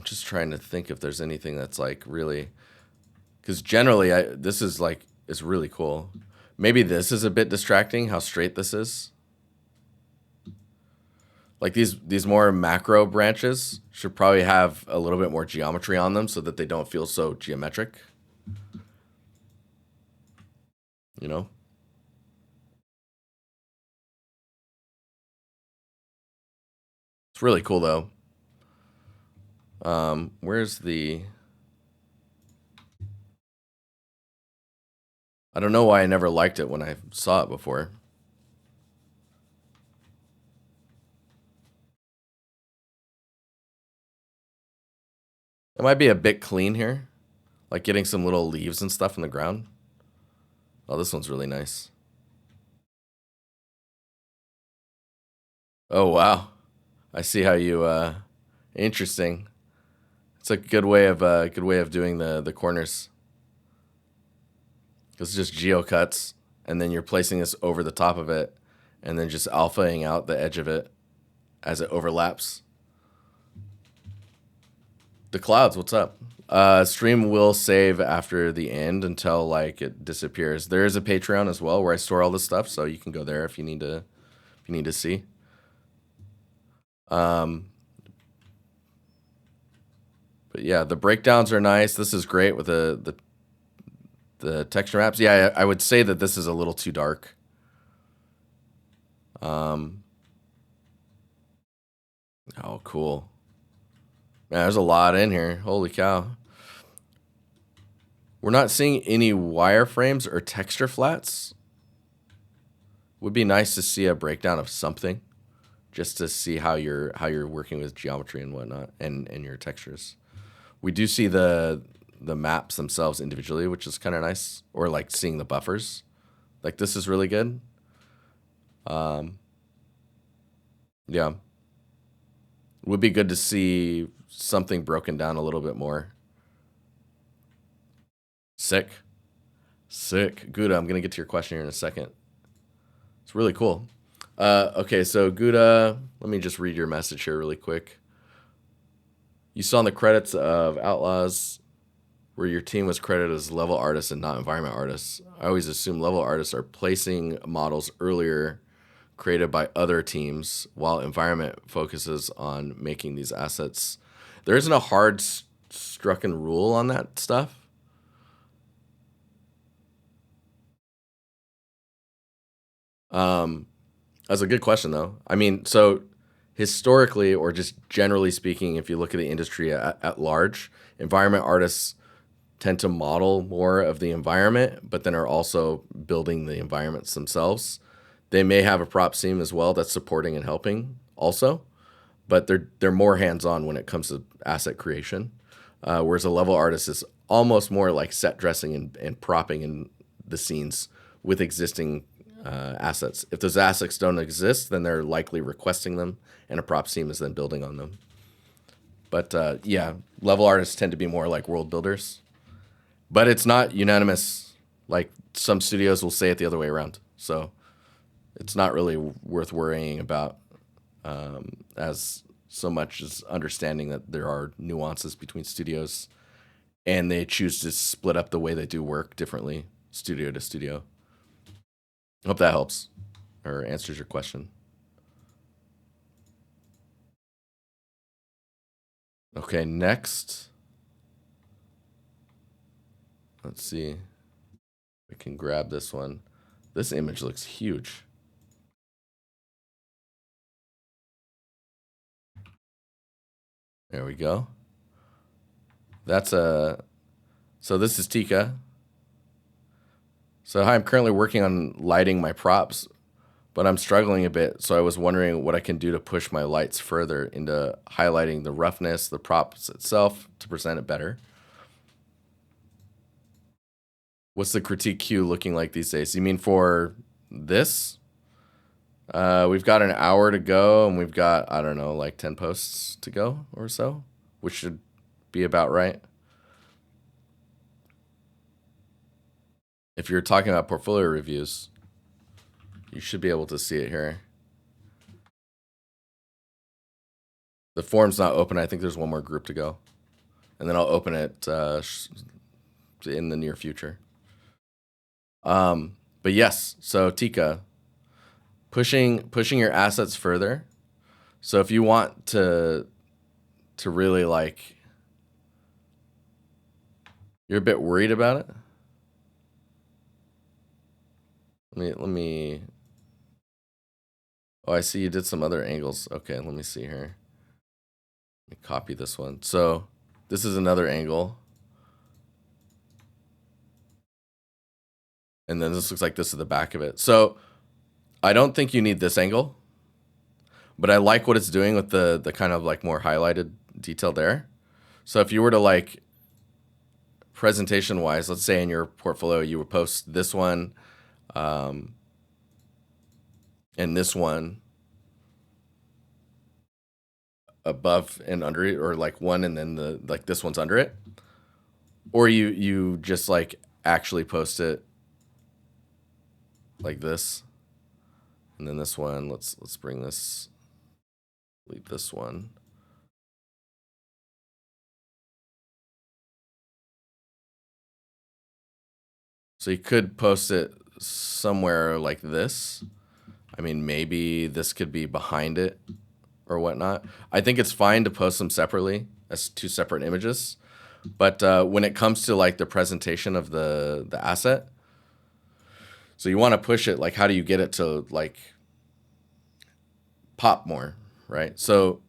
just trying to think if there's anything that's like really, because generally this is like it's really cool. Maybe this is a bit distracting how straight this is. Like these more macro branches should probably have a little bit more geometry on them so that they don't feel so geometric. You know? It's really cool though. Where's the... I don't know why I never liked it when I saw it before. It might be a bit clean here. Like getting some little leaves and stuff in the ground. Oh, this one's really nice. Oh, wow. I see how you, interesting. It's a good way of doing the corners. It's just geocuts, and then you're placing this over the top of it, and then just alphaing out the edge of it as it overlaps. The clouds, what's up? Stream will save after the end until like it disappears. There is a Patreon as well where I store all this stuff, so you can go there if you need to see. But yeah, the breakdowns are nice. This is great with the texture maps. Yeah, I would say that this is a little too dark. Oh, cool. Man, there's a lot in here. Holy cow. We're not seeing any wireframes or texture flats. Would be nice to see a breakdown of something, just to see how you're working with geometry and whatnot, and your textures. We do see the maps themselves individually, which is kind of nice, or like seeing the buffers. Like this is really good. Yeah, would be good to see something broken down a little bit more. Sick. Gouda, I'm gonna get to your question here in a second. It's really cool. Okay, so Gouda, let me just read your message here really quick. You saw in the credits of Outlaws where your team was credited as level artists and not environment artists. I always assume level artists are placing models earlier created by other teams, while environment focuses on making these assets. There isn't a hard strucken rule on that stuff. That's a good question, though. I mean, so historically, or just generally speaking, if you look at the industry at large, environment artists tend to model more of the environment, but then are also building the environments themselves. They may have a prop team as well that's supporting and helping also, but they're more hands-on when it comes to asset creation. Whereas a level artist is almost more like set dressing and propping in the scenes with existing assets. If those assets don't exist, then they're likely requesting them, and a prop team is then building on them. But yeah, level artists tend to be more like world builders. But it's not unanimous. Like some studios will say it the other way around. So it's not really worth worrying about as so much as understanding that there are nuances between studios, and they choose to split up the way they do work differently, studio to studio. Hope that helps or answers your question. Okay, next. Let's see. We can grab this one. This image looks huge. There we go. That's a... So this is Tika. So hi, I'm currently working on lighting my props, but I'm struggling a bit. So I was wondering what I can do to push my lights further into highlighting the roughness, the props itself to present it better. What's the critique queue looking like these days? You mean for this? We've got an hour to go, and we've got, I don't know, like 10 posts to go or so, which should be about right. If you're talking about portfolio reviews, you should be able to see it here. The form's not open. I think there's one more group to go. And then I'll open it in the near future. But yes, so Tika, pushing your assets further. So if you want to really like, you're a bit worried about it. Let me. Oh, I see you did some other angles. Okay, let me see here. Let me copy this one. So this is another angle. And then this looks like this is the back of it. So I don't think you need this angle, but I like what it's doing with the kind of like more highlighted detail there. So if you were to like presentation wise, let's say in your portfolio, you would post this one, and this one above and under it, or like one and then the like this one's under it, or you just like actually post it like this, and then this one, let's bring this, delete this one. So you could post it somewhere like this. I mean, maybe this could be behind it or whatnot. I think it's fine to post them separately as two separate images. But when it comes to like the presentation of the asset, so you want to push it, like how do you get it to like pop more, right? So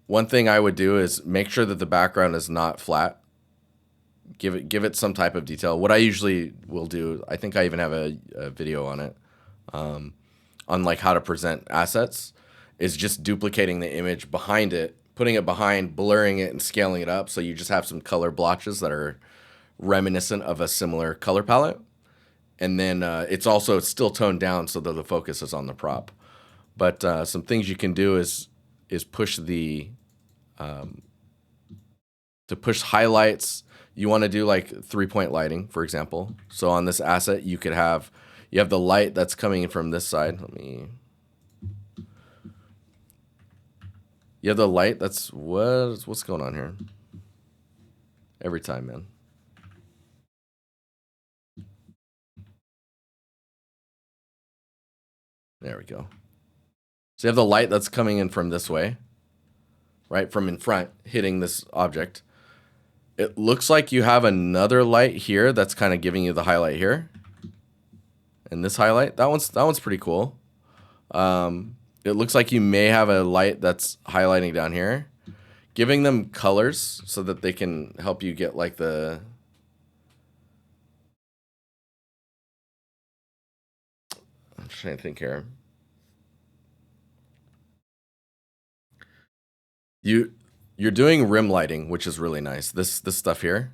one thing I would do is make sure that the background is not flat. Give it some type of detail. What I usually will do, I think I even have a video on it, on like how to present assets, is just duplicating the image behind it, putting it behind, blurring it, and scaling it up. So you just have some color blotches that are reminiscent of a similar color palette. And then it's also still toned down so that the focus is on the prop. But some things you can do is push the to push highlights. You want to do like 3-point lighting, for example. So on this asset, you have the light that's coming in from this side. You have the light that's what's going on here? Every time, man. There we go. So you have the light that's coming in from this way, right? From in front, hitting this object. It looks like you have another light here that's kind of giving you the highlight here. And this highlight, that one's pretty cool. It looks like you may have a light that's highlighting down here. Giving them colors so that they can help you get like the... I'm trying to think here. You're doing rim lighting, which is really nice. This stuff here.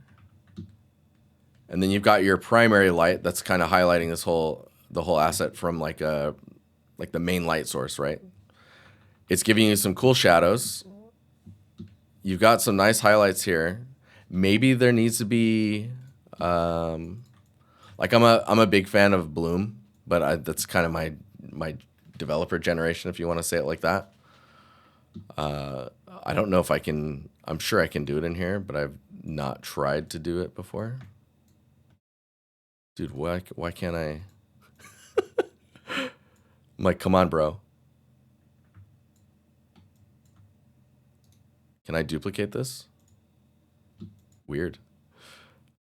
And then you've got your primary light that's kind of highlighting the whole asset from like the main light source, right? It's giving you some cool shadows. You've got some nice highlights here. Maybe there needs to be like I'm a big fan of Bloom, but that's kind of my developer generation, if you want to say it like that. I don't know if I can. I'm sure I can do it in here, but I've not tried to do it before. Dude, why can't I? I'm like, come on, bro. Can I duplicate this? Weird.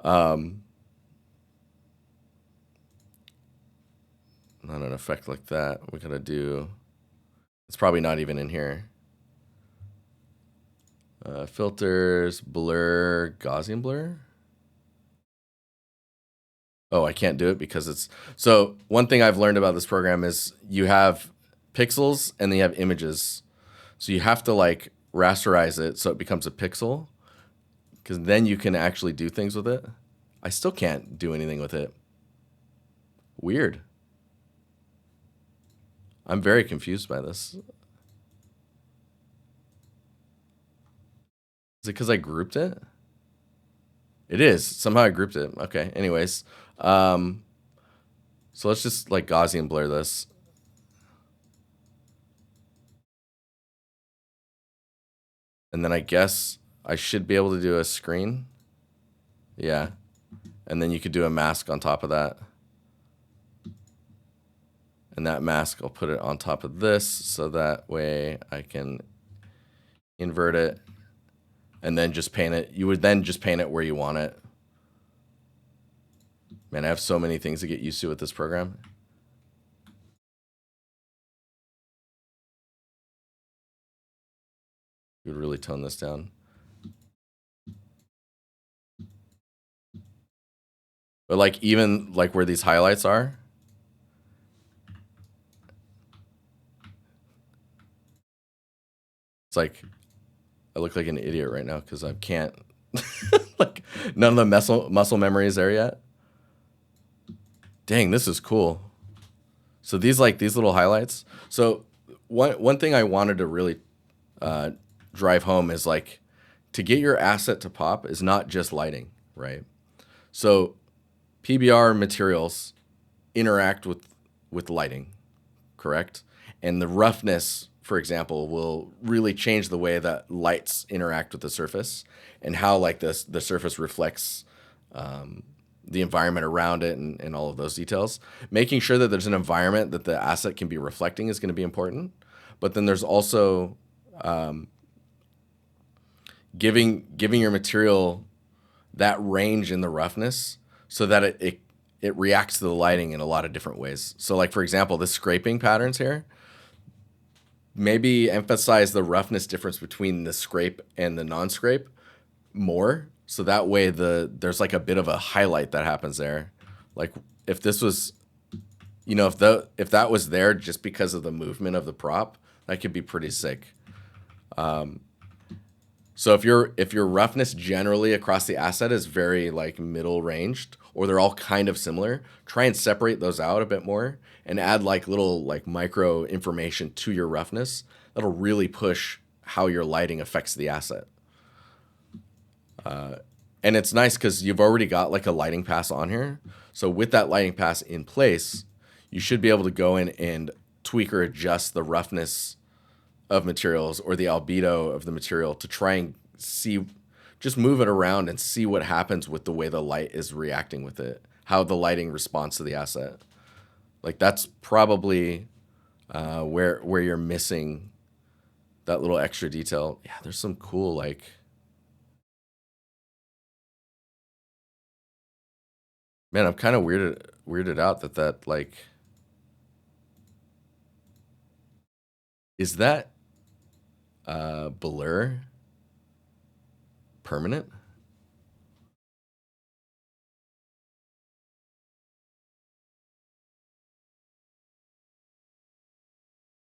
Not an effect like that. We gotta do. It's probably not even in here. Filters, blur, Gaussian blur. Oh, I can't do it because it's so. One thing I've learned about this program is you have pixels and then you have images. So you have to like rasterize it so it becomes a pixel, because then you can actually do things with it. I still can't do anything with it. Weird. I'm very confused by this. Is it because I grouped it? It is. Somehow I grouped it. Okay. Anyways. So let's just like Gaussian blur this. And then I guess I should be able to do a screen. Yeah. And then you could do a mask on top of that. And that mask, I'll put it on top of this so that way I can invert it and then just paint it. You would then just paint it where you want it. Man, I have so many things to get used to with this program. You would really tone this down. But like even like where these highlights are, it's like I look like an idiot right now because I can't like none of the muscle memory is there yet. Dang, this is cool. So these little highlights. So one thing I wanted to really drive home is like to get your asset to pop is not just lighting, right? So PBR materials interact with lighting, correct? And the roughness, for example, will really change the way that lights interact with the surface and how like the surface reflects the environment around it and all of those details. Making sure that there's an environment that the asset can be reflecting is going to be important. But then there's also giving your material that range in the roughness so that it reacts to the lighting in a lot of different ways. So like, for example, the scraping patterns here, maybe emphasize the roughness difference between the scrape and the non-scrape more. So that way there's like a bit of a highlight that happens there. Like if this was, if that was there just because of the movement of the prop, that could be pretty sick. So if your roughness generally across the asset is very like middle ranged, or they're all kind of similar, try and separate those out a bit more and add like little like micro information to your roughness. That'll really push how your lighting affects the asset. And it's nice because you've already got like a lighting pass on here. So with that lighting pass in place, you should be able to go in and tweak or adjust the roughness of materials or the albedo of the material to try and see, just move it around and see what happens with the way the light is reacting with it, how the lighting responds to the asset. Like that's probably where you're missing that little extra detail. Yeah, there's some cool like. Man, I'm kind of weirded out that like, is that blur permanent?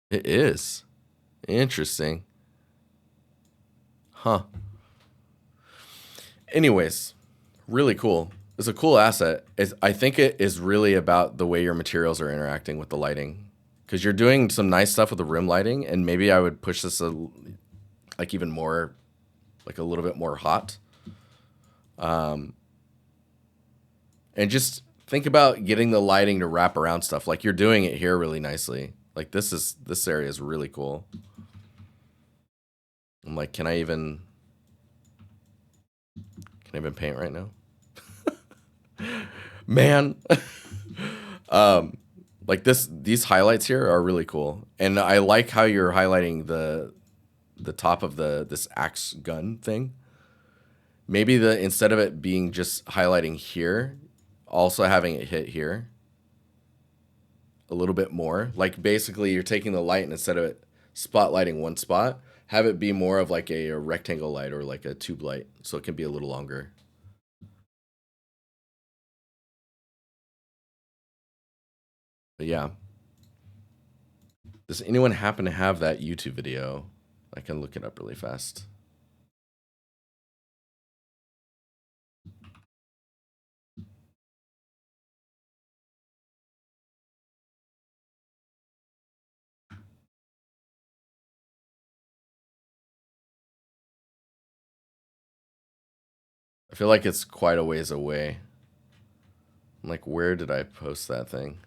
It is. Interesting. Huh. Anyways, really cool. It's a cool asset. I think it is really about the way your materials are interacting with the lighting. Because you're doing some nice stuff with the room lighting, and maybe I would push this like even more, like a little bit more hot. And just think about getting the lighting to wrap around stuff. Like you're doing it here really nicely. Like this area is really cool. I'm like, can I even paint right now? Man. Like these highlights here are really cool. And I like how you're highlighting the top of this axe gun thing. Maybe instead of it being just highlighting here, also having it hit here a little bit more. Like basically you're taking the light and instead of it spotlighting one spot, have it be more of like a rectangle light or like a tube light, so it can be a little longer. But yeah. Does anyone happen to have that YouTube video? I can look it up really fast. I feel like it's quite a ways away. I'm like, where did I post that thing?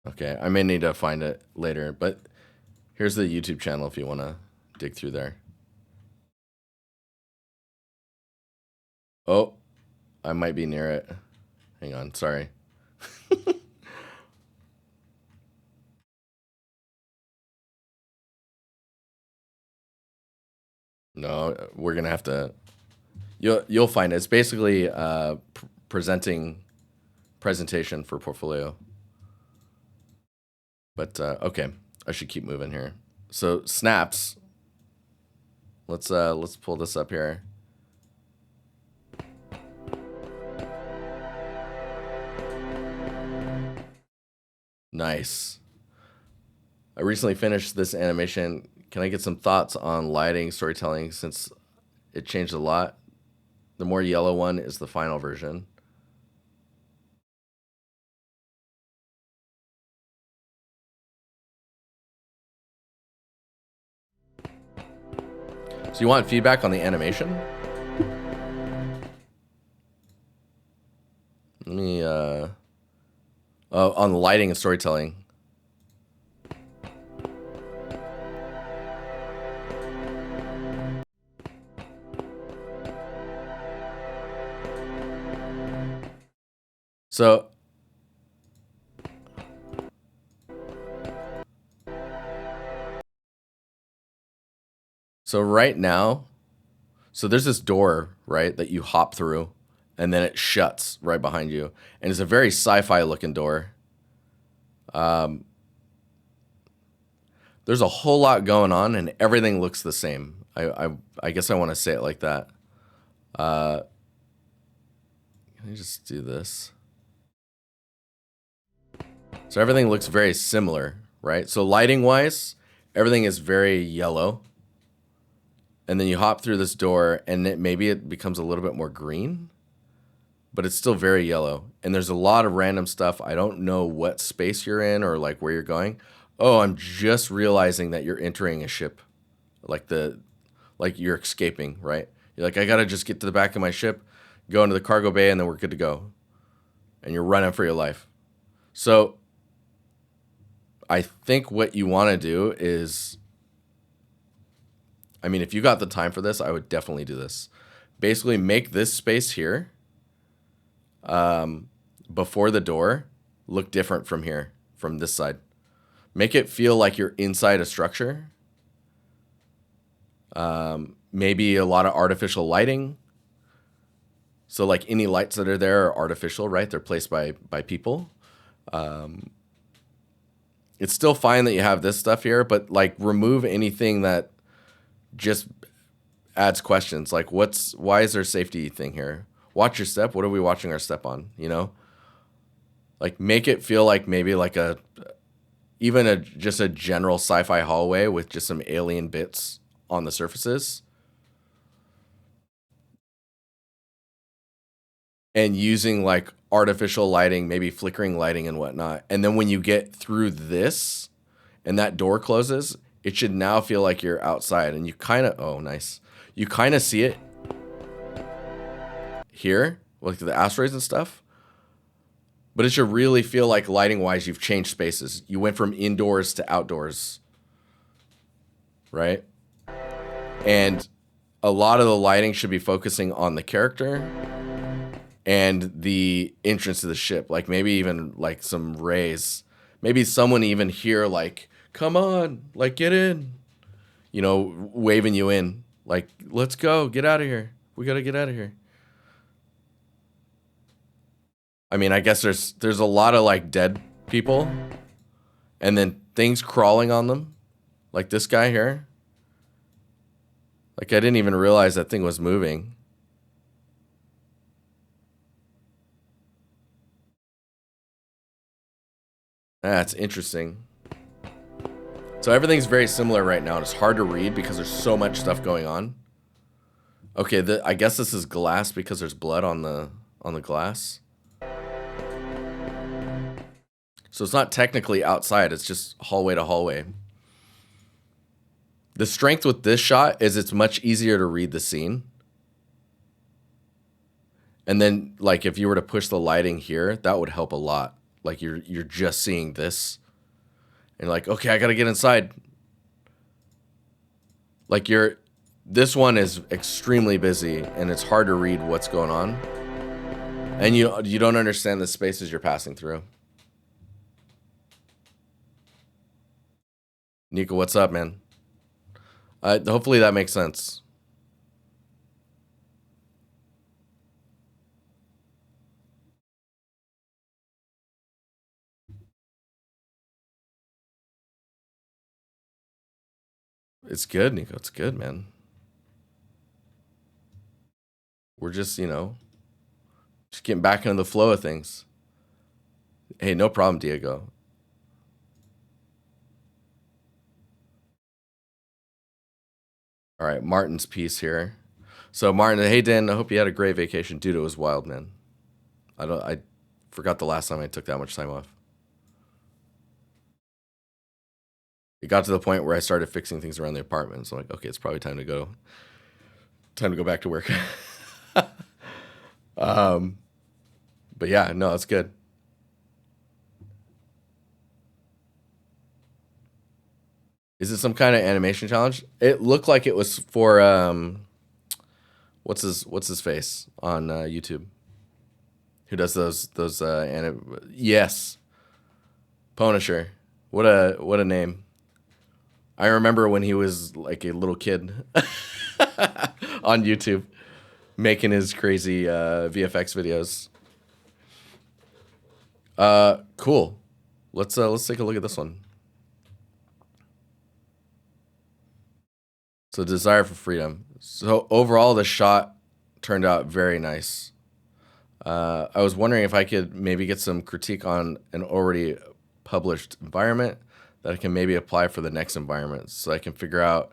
Okay, I may need to find it later, but here's the YouTube channel if you want to dig through there. Oh, I might be near it. Hang on, sorry. No, we're gonna have to. You'll find it. It's basically presentation for portfolio. But okay, I should keep moving here. So snaps. Let's pull this up here. Nice. I recently finished this animation. Can I get some thoughts on lighting, storytelling, since it changed a lot? The more yellow one is the final version. So you want feedback on the animation? Let me, on the lighting and storytelling. So right now, so there's this door, right, that you hop through, and then it shuts right behind you. And it's a very sci-fi looking door. There's a whole lot going on, and everything looks the same. I guess I want to say it like that. Can I just do this? So everything looks very similar, right? So lighting-wise, everything is very yellow. And then you hop through this door, and maybe it becomes a little bit more green, but it's still very yellow. And there's a lot of random stuff. I don't know what space you're in or like where you're going. Oh, I'm just realizing that you're entering a ship, like you're escaping, right? You're like, I gotta just get to the back of my ship, go into the cargo bay, and then we're good to go. And you're running for your life. So I think what you want to do is, I mean, if you got the time for this, I would definitely do this. Basically, make this space here, before the door, look different from here, from this side. Make it feel like you're inside a structure. Maybe a lot of artificial lighting. So like any lights that are there are artificial, right? They're placed by people. It's still fine that you have this stuff here, but like remove anything that just adds questions. Like why is there a safety thing here? Watch your step. What are we watching our step on? You know? Like make it feel like maybe like just a general sci-fi hallway with just some alien bits on the surfaces. And using like artificial lighting, maybe flickering lighting and whatnot. And then when you get through this and that door closes, it should now feel like you're outside, and you kind of, oh, nice. You kind of see it here, like the asteroids and stuff. But it should really feel like lighting wise, you've changed spaces. You went from indoors to outdoors, right? And a lot of the lighting should be focusing on the character and the entrance to the ship. Like maybe even like some rays. Maybe someone even here like, come on, like get in, you know, waving you in. Like, let's go, get out of here. We gotta get out of here. I mean, I guess there's a lot of like dead people and then things crawling on them. Like this guy here. Like I didn't even realize that thing was moving. That's interesting. So everything's very similar right now. It's hard to read because there's so much stuff going on. Okay, I guess this is glass because there's blood on the glass. So it's not technically outside, it's just hallway to hallway. The strength with this shot is it's much easier to read the scene. And then like if you were to push the lighting here, that would help a lot. Like you're just seeing this. And like, okay, I gotta get inside. Like this one is extremely busy and it's hard to read what's going on. And you don't understand the spaces you're passing through. Nico, what's up, man? Hopefully that makes sense. It's good, Nico. It's good, man. We're just, just getting back into the flow of things. Hey, no problem, Diego. All right, Martin's piece here. So Martin, hey Dan, I hope you had a great vacation. Dude, it was wild, man. I forgot the last time I took that much time off. It got to the point where I started fixing things around the apartment. So I'm like, okay, it's probably time to go back to work. But yeah, no, it's good. Is it some kind of animation challenge? It looked like it was for what's his face on YouTube? Who does those yes, Punisher. What a name. I remember when he was like a little kid on YouTube making his crazy VFX videos. Cool. Let's take a look at this one. So Desire for Freedom. So overall, the shot turned out very nice. I was wondering if I could maybe get some critique on an already published environment that I can maybe apply for the next environment so I can figure out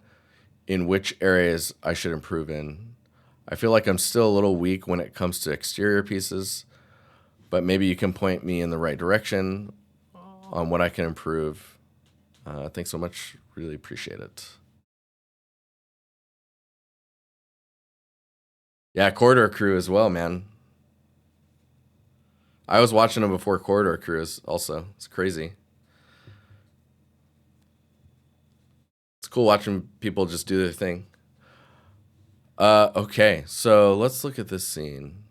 in which areas I should improve in. I feel like I'm still a little weak when it comes to exterior pieces, but maybe you can point me in the right direction on what I can improve. Thanks so much. Really appreciate it. Yeah, Corridor Crew as well, man. I was watching them before Corridor Crew also. It's crazy. It's cool watching people just do their thing. Okay, so let's look at this scene.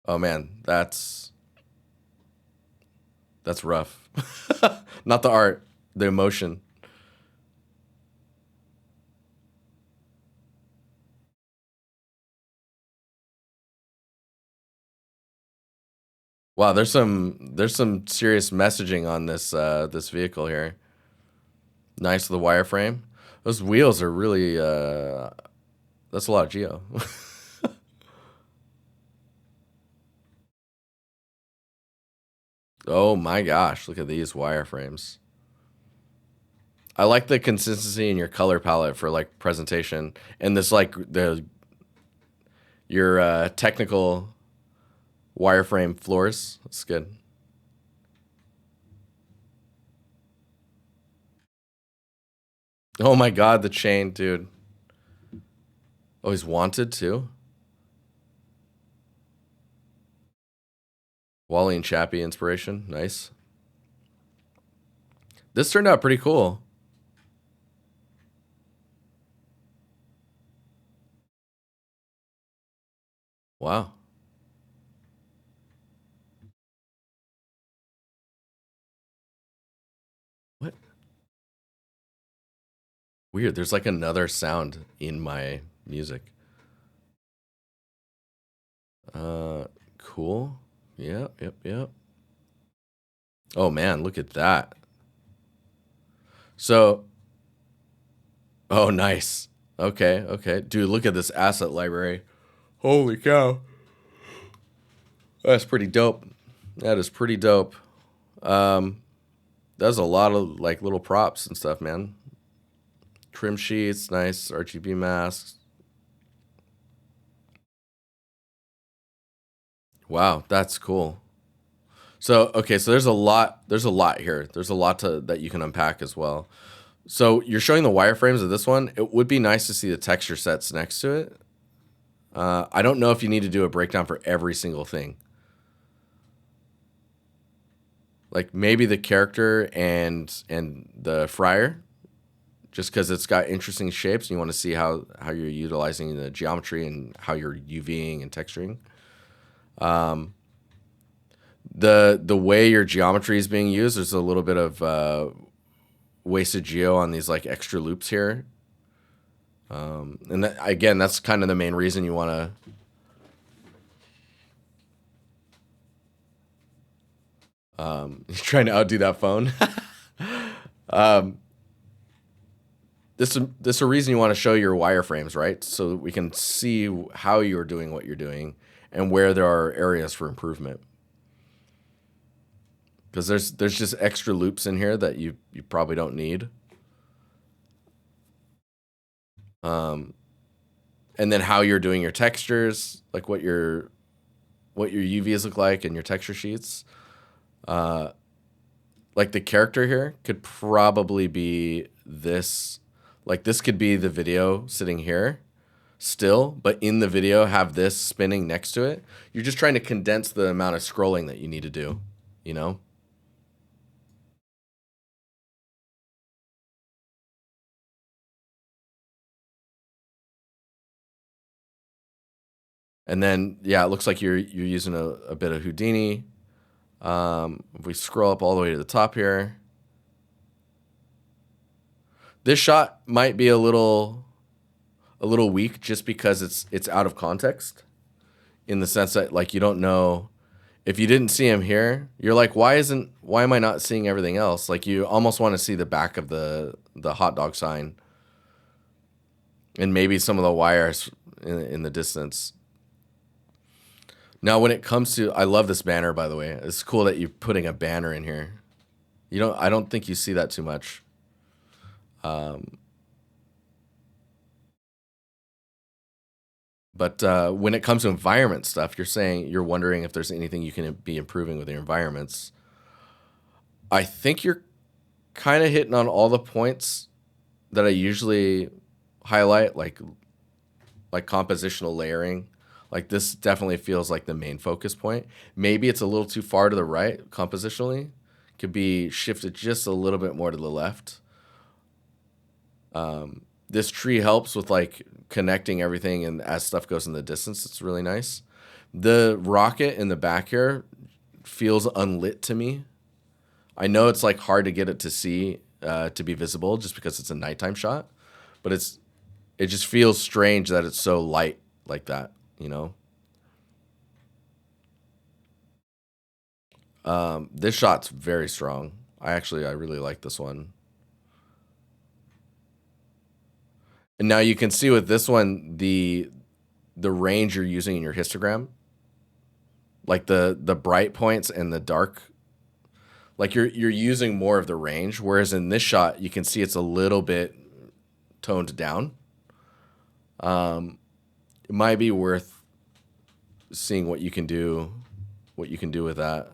Oh man, that's rough. Not the art, the emotion. Wow, there's some serious messaging on this vehicle here. Nice with the wireframe. Those wheels are really that's a lot of geo. Oh my gosh, look at these wireframes. I like the consistency in your color palette for like presentation and this like your technical wireframe floors. That's good. Oh my god, the chain, dude. Oh, he's Wanted too. Wally and Chappie inspiration. Nice. This turned out pretty cool. Wow. What? Weird. There's like another sound in my music. Cool. Yep. Oh man, look at that. So, oh nice. Okay. Dude, look at this asset library. Holy cow. That's pretty dope. That is pretty dope. That's a lot of like little props and stuff, man. Trim sheets, nice RGB masks. Wow, that's cool. So okay, so there's a lot here. There's a lot that you can unpack as well. So you're showing the wireframes of this one. It would be nice to see the texture sets next to it. I don't know if you need to do a breakdown for every single thing. Like maybe the character and the friar, just because it's got interesting shapes and you want to see how you're utilizing the geometry and how you're UVing and texturing. The way your geometry is being used, there's a little bit of wasted geo on these like extra loops here. And that, again, that's kind of the main reason you want to trying to outdo that phone. This is a reason you want to show your wireframes, right? So that we can see how you're doing what you're doing and where there are areas for improvement. Because there's just extra loops in here that you probably don't need. And then how you're doing your textures, like what your UVs look like and your texture sheets. Like the character here could probably be this. Like this could be the video sitting here still, but in the video have this spinning next to it. You're just trying to condense the amount of scrolling that you need to do, you know? And then yeah, it looks like you're using a bit of Houdini. If we scroll up all the way to the top here, this shot might be a little weak just because it's out of context, in the sense that like you don't know if you didn't see him here, you're like, why am I not seeing everything else? Like you almost want to see the back of the hot dog sign and maybe some of the wires in the distance. Now, when it comes to, I love this banner, by the way. It's cool that you're putting a banner in here. I don't think you see that too much. But when it comes to environment stuff, you're wondering if there's anything you can be improving with your environments. I think you're kind of hitting on all the points that I usually highlight, like compositional layering. Like this definitely feels like the main focus point. Maybe it's a little too far to the right compositionally. Could be shifted just a little bit more to the left. This tree helps with like connecting everything, and as stuff goes in the distance, it's really nice. The rocket in the back here feels unlit to me. I know it's like hard to get it to see to be visible just because it's a nighttime shot, but it just feels strange that it's so light like that, you know? This shot's very strong. I really like this one. And now you can see with this one the range you're using in your histogram, like the bright points and the dark, like you're using more of the range, whereas in this shot you can see it's a little bit toned down. It might be worth seeing what you can do with that.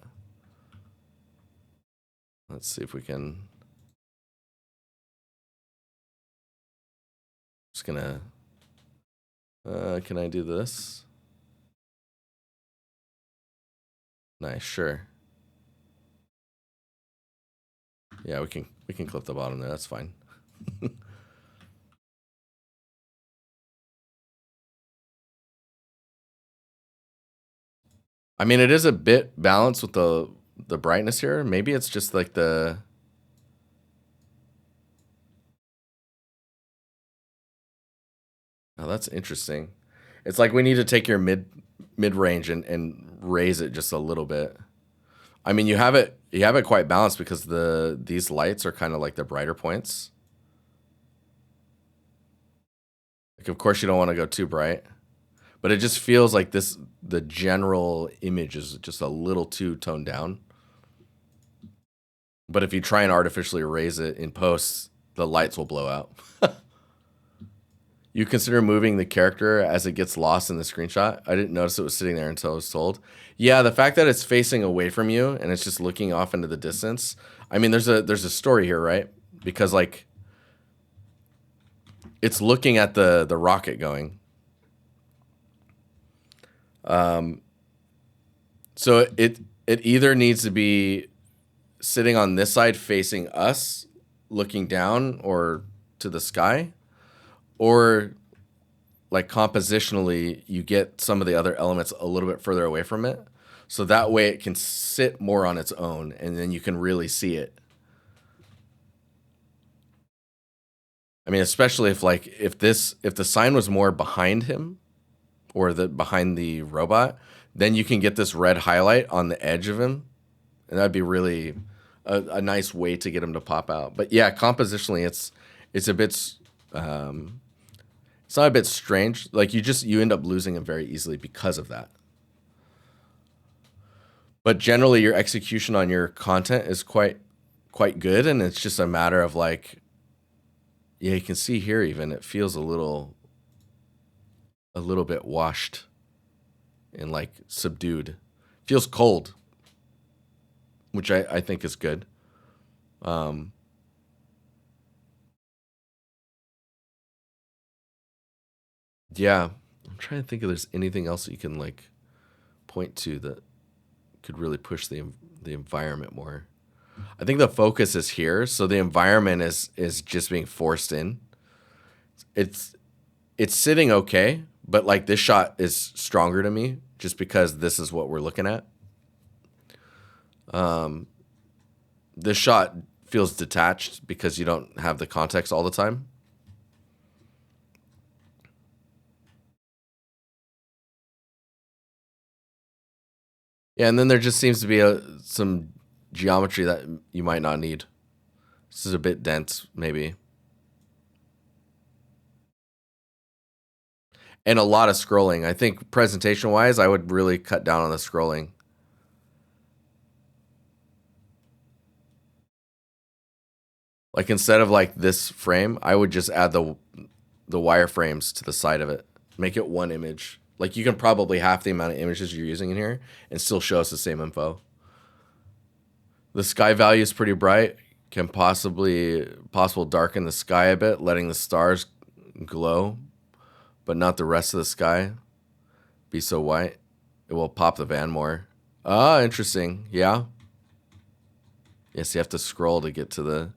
Let's see if we can. Just gonna Can I do this? Nice, sure. Yeah, we can clip the bottom there. That's fine. I mean, it is a bit balanced with the brightness here. Maybe it's just like the. Oh, that's interesting. It's like we need to take your mid range and raise it just a little bit. I mean, you have it quite balanced because these lights are kind of like the brighter points. Like, of course, you don't want to go too bright, but it just feels like the general image is just a little too toned down. But if you try and artificially raise it in post, the lights will blow out. You consider moving the character as it gets lost in the screenshot? I didn't notice it was sitting there until I was told. Yeah, the fact that it's facing away from you and it's just looking off into the distance. I mean, there's a story here, right? Because like it's looking at the rocket going. So it either needs to be sitting on this side facing us, looking down or to the sky, or like compositionally you get some of the other elements a little bit further away from it, so that way it can sit more on its own and then you can really see it. I mean, especially if the sign was more behind him or behind the robot, then you can get this red highlight on the edge of him, and that'd be really a nice way to get him to pop out. But yeah, compositionally it's a bit it's not a bit strange. Like you end up losing him very easily because of that. But generally your execution on your content is quite good, and it's just a matter of like, yeah, you can see here even it feels a little bit washed and like subdued. Feels cold, which I think is good. Yeah, I'm trying to think if there's anything else that you can like point to that could really push the environment more. I think the focus is here, so the environment is just being forced in. It's sitting okay, but like this shot is stronger to me just because this is what we're looking at. This shot feels detached because you don't have the context all the time. Yeah, and then there just seems to be some geometry that you might not need. This is a bit dense, maybe. And a lot of scrolling. I think presentation-wise, I would really cut down on the scrolling. Like instead of like this frame, I would just add the wireframes to the side of it. Make it one image. Like you can probably half the amount of images you're using in here and still show us the same info. The sky value is pretty bright. Can possible darken the sky a bit, letting the stars glow, but not the rest of the sky be so white. It will pop the van more. Ah, interesting. Yeah. Yes, you have to scroll to get to the.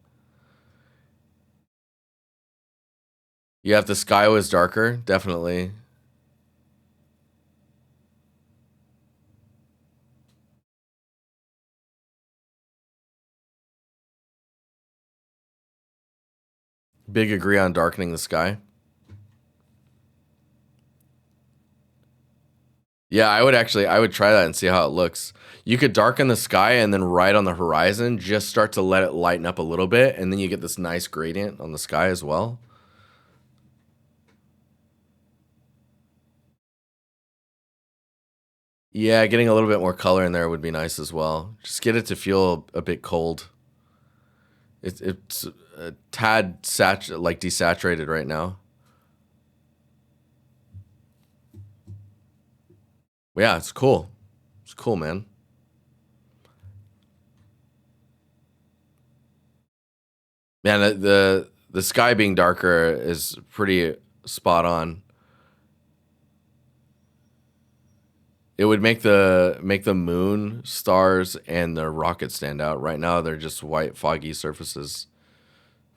Yeah, if the sky was darker, definitely. Big agree on darkening the sky. Yeah, I would try that and see how it looks. You could darken the sky and then right on the horizon, just start to let it lighten up a little bit, and then you get this nice gradient on the sky as well. Yeah, getting a little bit more color in there would be nice as well. Just get it to feel a bit cold. It's a tad like desaturated right now. Yeah, it's cool. It's cool, man. Man, the sky being darker is pretty spot on. It would make the moon, stars, and the rocket stand out. Right now, they're just white, foggy surfaces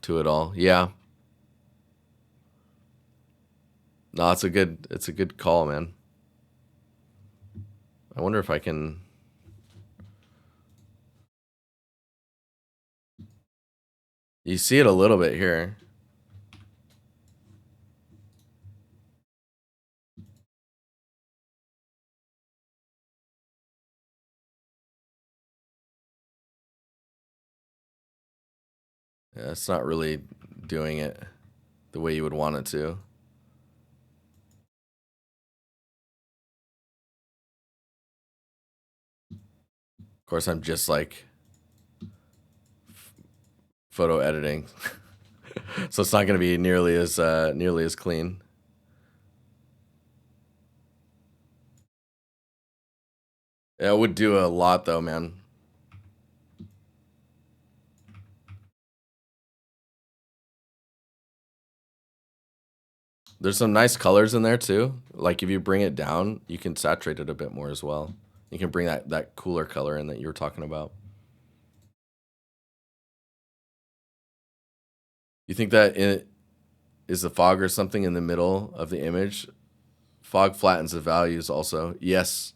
to it all. Yeah. No, it's a good call, man. I wonder if I can. You see it a little bit here. Yeah, it's not really doing it the way you would want it to. Of course, I'm just like photo editing, so it's not going to be nearly as clean. Yeah, it would do a lot though, man. There's some nice colors in there too. Like if you bring it down, you can saturate it a bit more as well. You can bring that cooler color in that you were talking about. You think that is the fog or something in the middle of the image? Fog flattens the values also. Yes.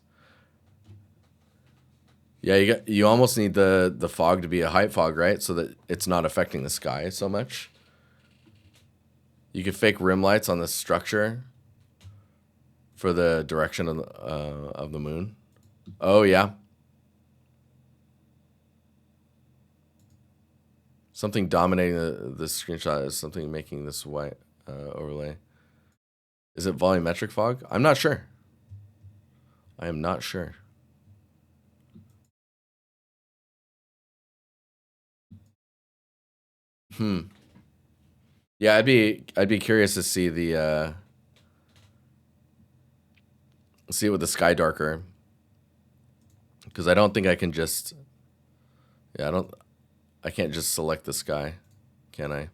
Yeah, you almost need the fog to be a height fog, right? So that it's not affecting the sky so much. You could fake rim lights on the structure for the direction of the moon. Oh yeah. Something dominating the screenshot is something making this white overlay. Is it volumetric fog? I'm not sure. I am not sure. Yeah, I'd be curious to see the see it with the sky darker, because I don't think I can just. Yeah, I can't just select the sky, can I?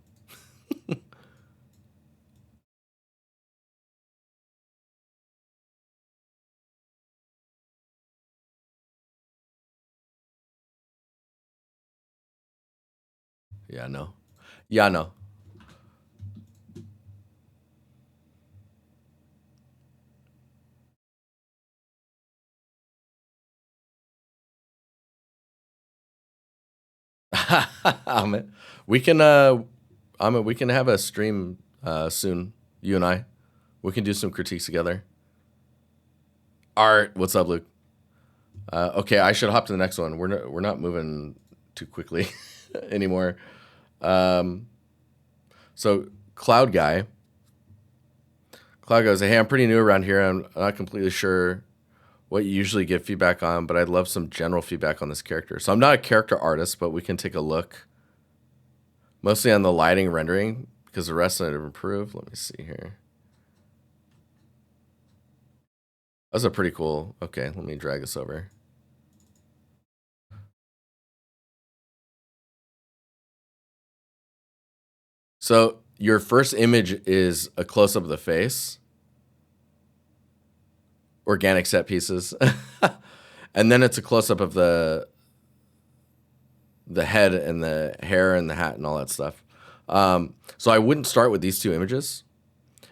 Yeah, no. Yeah, no. Amit, we can Amit, we can have a stream soon. You and I, we can do some critiques together. Art, what's up, Luke? Okay, I should hop to the next one. We're not moving too quickly anymore. So Cloud Guy goes, hey, I'm pretty new around here. I'm not completely sure what you usually give feedback on, but I'd love some general feedback on this character. So I'm not a character artist, but we can take a look. Mostly on the lighting rendering, because the rest I'd improve. Let me see here. That's a pretty cool. Okay, let me drag this over. So your first image is a close up of the face, organic set pieces, and then it's a close up of the head and the hair and the hat and all that stuff. So I wouldn't start with these two images.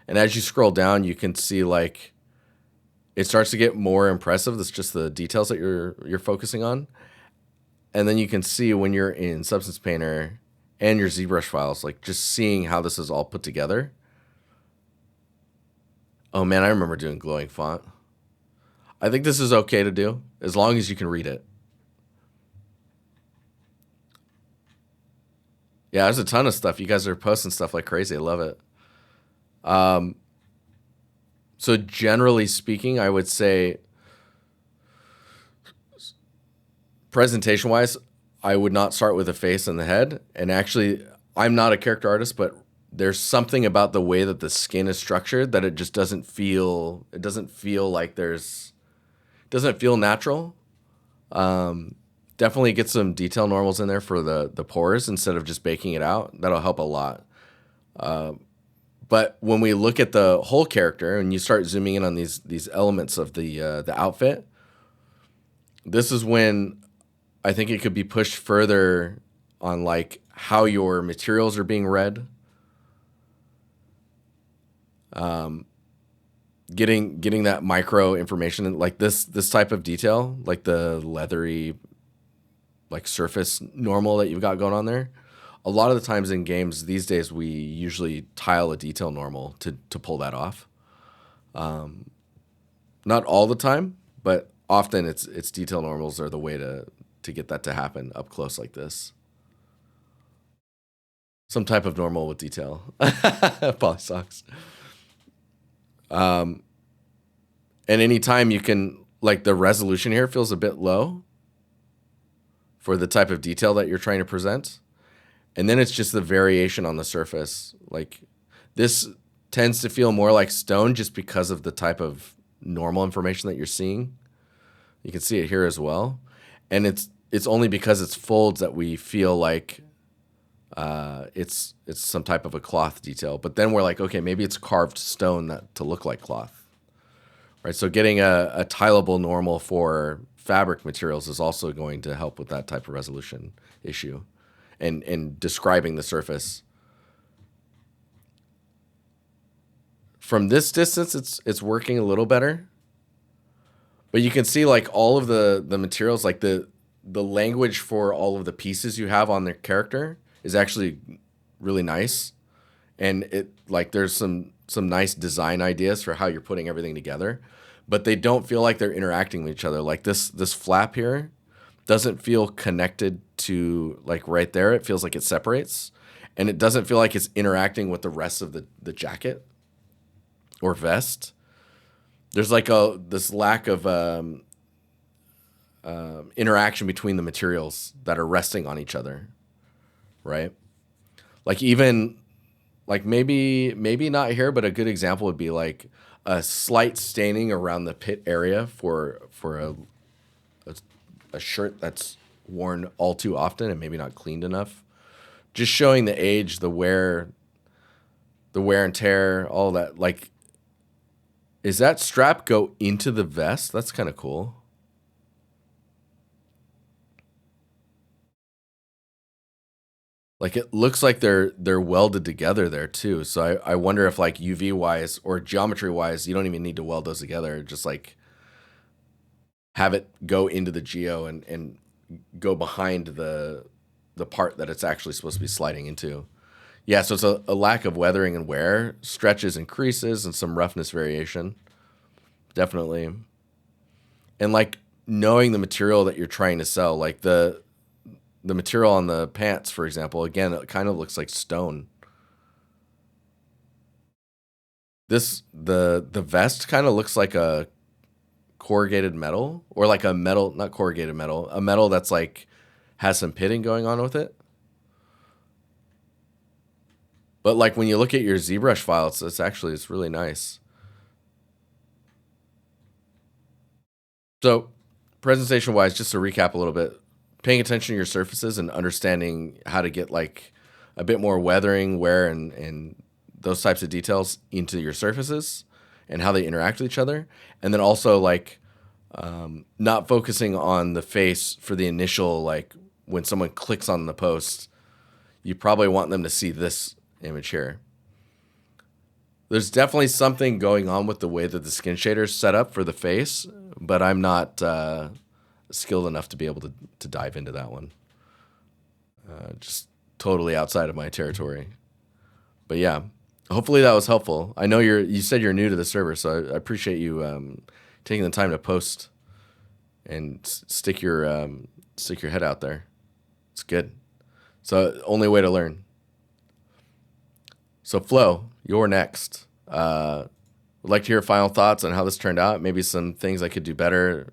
And as you scroll down, you can see like it starts to get more impressive. That's just the details that you're focusing on. And then you can see when you're in Substance Painter and your ZBrush files, like just seeing how this is all put together. Oh man, I remember doing glowing font. I think this is okay to do as long as you can read it. Yeah, there's a ton of stuff. You guys are posting stuff like crazy. I love it. So generally speaking, I would say presentation wise, I would not start with the face and the head. And actually, I'm not a character artist, but there's something about the way that the skin is structured that it just doesn't feel like doesn't feel natural. Definitely get some detail normals in there for the pores instead of just baking it out. That'll help a lot. But when we look at the whole character and you start zooming in on these elements of the outfit, this is when I think it could be pushed further on like how your materials are being read. Getting that micro information, like this type of detail, like the leathery like surface normal that you've got going on there. A lot of the times in games these days, we usually tile a detail normal to pull that off. Not all the time, but often it's detail normals are the way to get that to happen up close like this. Some type of normal with detail. Polysocks. And anytime you can, like the resolution here feels a bit low for the type of detail that you're trying to present. And then it's just the variation on the surface. Like this tends to feel more like stone just because of the type of normal information that you're seeing. You can see it here as well. And it's only because it's folds that we feel like it's some type of a cloth detail. But then we're like, okay, maybe it's carved stone that to look like cloth. Right? So getting a tileable normal for fabric materials is also going to help with that type of resolution issue and describing the surface. From this distance, it's working a little better. But you can see like all of the materials, like the language for all of the pieces you have on their character is actually really nice. And it like there's some nice design ideas for how you're putting everything together, but they don't feel like they're interacting with each other. Like this flap here doesn't feel connected to like right there. It feels like it separates, and it doesn't feel like it's interacting with the rest of the jacket or vest. There's like this lack of interaction between the materials that are resting on each other, right? Like even like maybe not here, but a good example would be like a slight staining around the pit area for a shirt that's worn all too often and maybe not cleaned enough. Just showing the age, the wear and tear, all that. Like, is that strap go into the vest? That's kind of cool. Like it looks like they're welded together there too. So I wonder if like UV wise or geometry wise, you don't even need to weld those together. Just like have it go into the geo and go behind the part that it's actually supposed to be sliding into. Yeah, so it's a lack of weathering and wear, stretches and creases, and some roughness variation. Definitely. And like knowing the material that you're trying to sell, like the material on the pants, for example, again, it kind of looks like stone. The vest kind of looks like a corrugated metal, or like a metal, not corrugated metal, a metal that's like has some pitting going on with it. But like when you look at your ZBrush file, it's really nice. So presentation wise, just to recap a little bit, paying attention to your surfaces and understanding how to get like a bit more weathering, wear, and those types of details into your surfaces and how they interact with each other. And then also like not focusing on the face for the initial, like when someone clicks on the post, you probably want them to see this image here. There's definitely something going on with the way that the skin shader is set up for the face, but I'm not skilled enough to be able to dive into that one. Just totally outside of my territory. But yeah, hopefully that was helpful. I know you said you're new to the server, so I appreciate you taking the time to post and stick your head out there. It's good. So only way to learn. So Flo, you're next. Would like to hear final thoughts on how this turned out. Maybe some things I could do better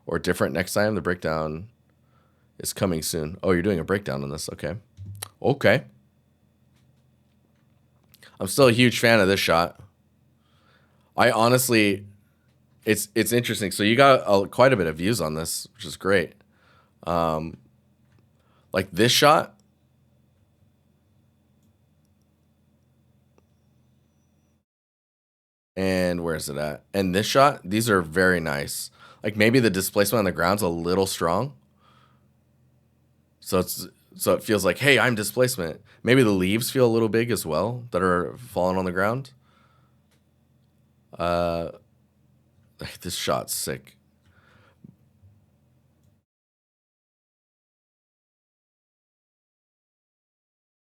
or different next time. The breakdown is coming soon. Oh, you're doing a breakdown on this. Okay. Okay. I'm still a huge fan of this shot. I honestly, it's interesting. So you got quite a bit of views on this, which is great. Like this shot, And where is it at? And this shot, these are very nice. Like maybe the displacement on the ground's a little strong. So it feels like, hey, I'm displacement. Maybe the leaves feel a little big as well that are falling on the ground. This shot's sick.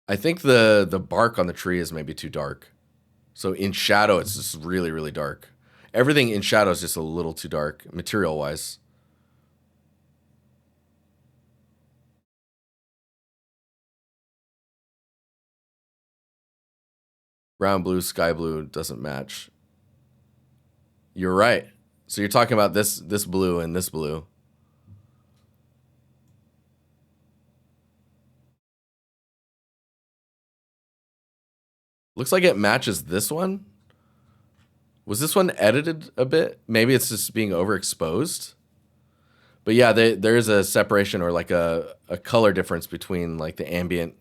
I think the bark on the tree is maybe too dark. So in shadow, it's just really, really dark. Everything in shadow is just a little too dark, material-wise. Brown, blue, sky blue doesn't match. You're right. So you're talking about this blue and this blue. Looks like it matches this one. Was this one edited a bit? Maybe it's just being overexposed. But yeah, there is a separation or like a color difference between like the ambient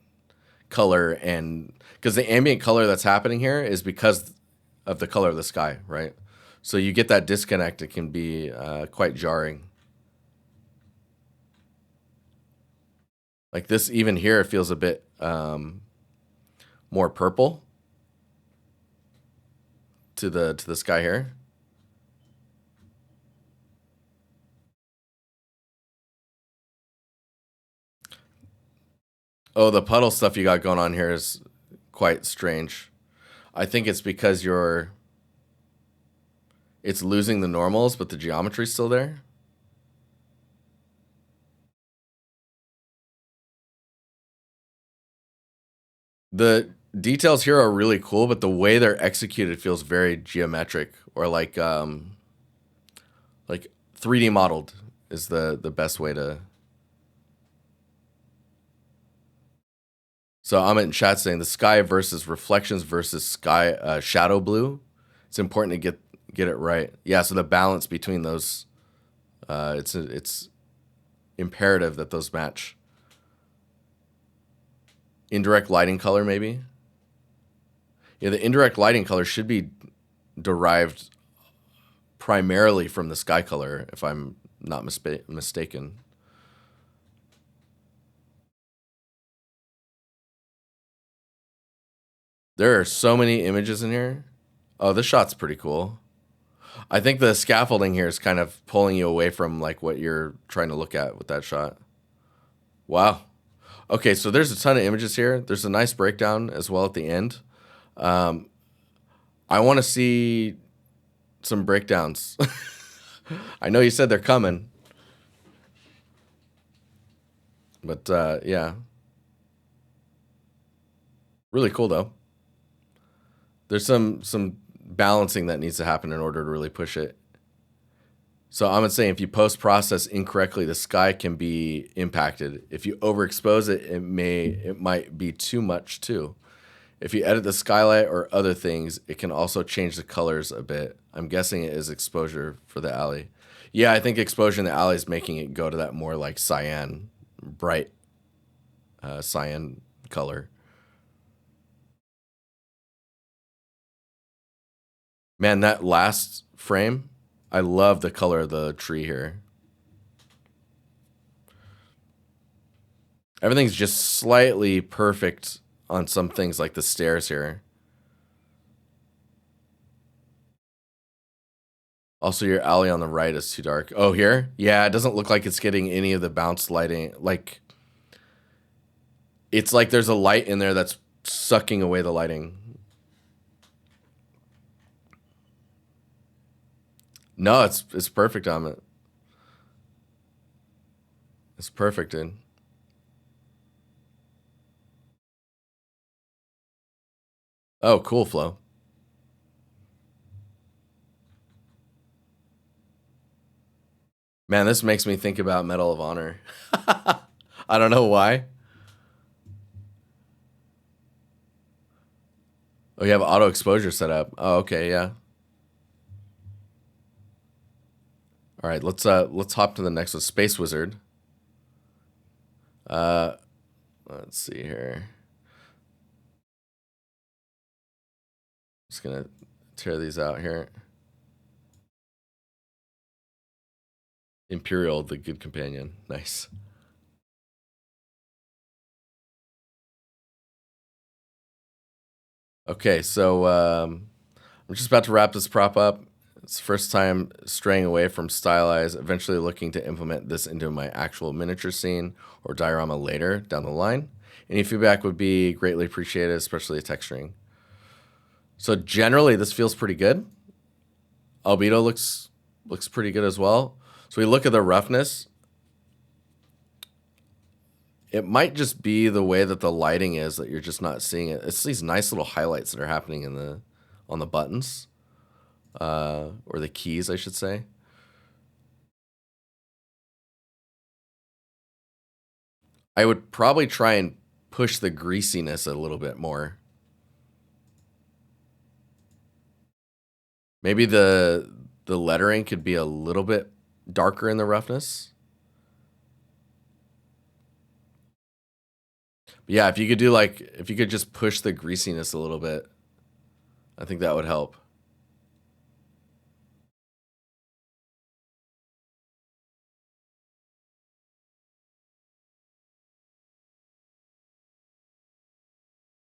color and because the ambient color that's happening here is because of the color of the sky, right? So you get that disconnect. It can be quite jarring. Like this, even here, it feels a bit more purple to the sky here. Oh, the puddle stuff you got going on here is quite strange. I think it's because it's losing the normals, but the geometry's still there. The details here are really cool, but the way they're executed feels very geometric or like 3D modeled is the best way to. So I'm in chat saying the sky versus reflections versus sky shadow blue. It's important to get it right. Yeah, so the balance between those it's imperative that those match. Indirect lighting color maybe. Yeah, the indirect lighting color should be derived primarily from the sky color if I'm not mistaken. There are so many images in here. Oh, this shot's pretty cool. I think the scaffolding here is kind of pulling you away from like what you're trying to look at with that shot. Wow. Okay, so there's a ton of images here. There's a nice breakdown as well at the end. I want to see some breakdowns. I know you said they're coming, but yeah, really cool though. There's some balancing that needs to happen in order to really push it. So I'm gonna say if you post process incorrectly, the sky can be impacted. If you overexpose it, it might be too much too. If you edit the skylight or other things, it can also change the colors a bit. I'm guessing it is exposure for the alley. Yeah, I think exposure in the alley is making it go to that more like cyan, bright cyan color. Man, that last frame, I love the color of the tree here. Everything's just slightly perfect on some things like the stairs here. Also, your alley on the right is too dark. Oh, here? Yeah, it doesn't look like it's getting any of the bounce lighting. Like, it's like there's a light in there that's sucking away the lighting. No, it's perfect on it. It's perfect, dude. Oh, cool, Flo. Man, this makes me think about Medal of Honor. I don't know why. Oh, you have auto exposure set up. Oh, okay, yeah. All right, let's hop to the next one. Space Wizard. Let's see here. Just gonna tear these out here. Imperial, the good companion. Nice. Okay, so I'm just about to wrap this prop up. It's the first time straying away from stylized, eventually looking to implement this into my actual miniature scene or diorama later down the line. Any feedback would be greatly appreciated, especially texturing. So generally, this feels pretty good. Albedo looks pretty good as well. So we look at the roughness. It might just be the way that the lighting is that you're just not seeing it. It's these nice little highlights that are happening on the buttons, or the keys, I should say. I would probably try and push the greasiness a little bit more. Maybe the lettering could be a little bit darker in the roughness. But yeah, if you could just push the greasiness a little bit, I think that would help.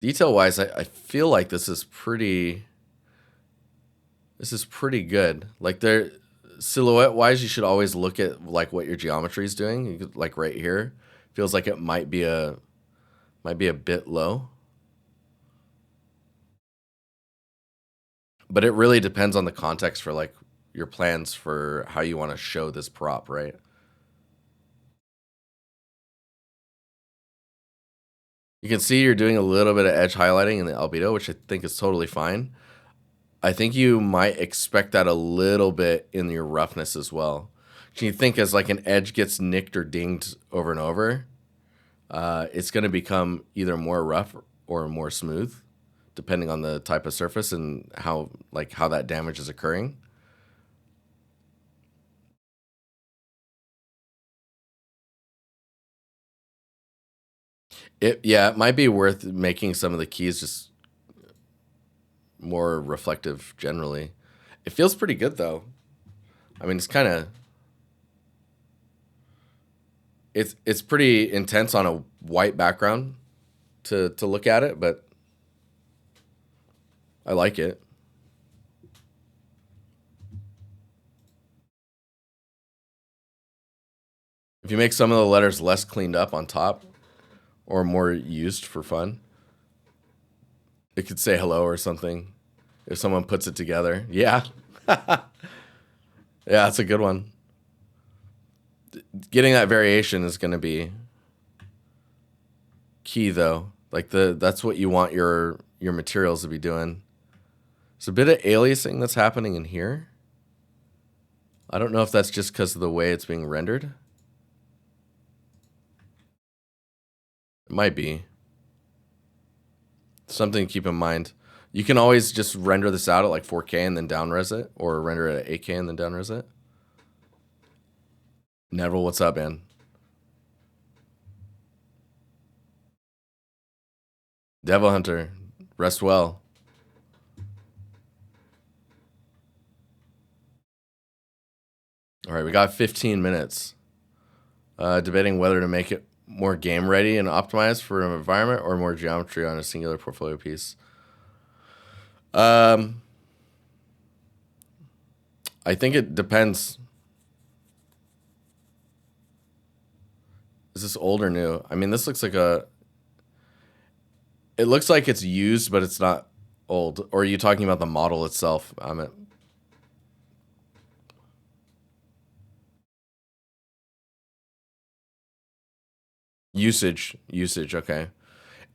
Detail wise, I feel like this is pretty good. Like there, silhouette wise, you should always look at like what your geometry is doing. You could, like right here, feels like it might be a bit low. But it really depends on the context for like your plans for how you want to show this prop, right? You can see you're doing a little bit of edge highlighting in the albedo, which I think is totally fine. I think you might expect that a little bit in your roughness as well. Can you think as like an edge gets nicked or dinged over and over, it's going to become either more rough or more smooth, depending on the type of surface and how that damage is occurring. It might be worth making some of the keys just more reflective generally. It feels pretty good though. I mean, it's pretty intense on a white background to look at it, but I like it. If you make some of the letters less cleaned up on top or more used for fun, it could say hello or something if someone puts it together. Yeah. Yeah, that's a good one. Getting that variation is going to be key though. Like that's what you want your materials to be doing. There's a bit of aliasing that's happening in here. I don't know if that's just because of the way it's being rendered. It might be. Something to keep in mind. You can always just render this out at like 4K and then down-res it, or render it at 8K and then down-res it. Neville, what's up, man? Devil Hunter, rest well. All right, we got 15 minutes. Debating whether to make it more game ready and optimized for an environment or more geometry on a singular portfolio piece. I think it depends. Is this old or new? I mean, this looks like it looks like it's used, but it's not old. Or are you talking about the model itself? Usage. Okay.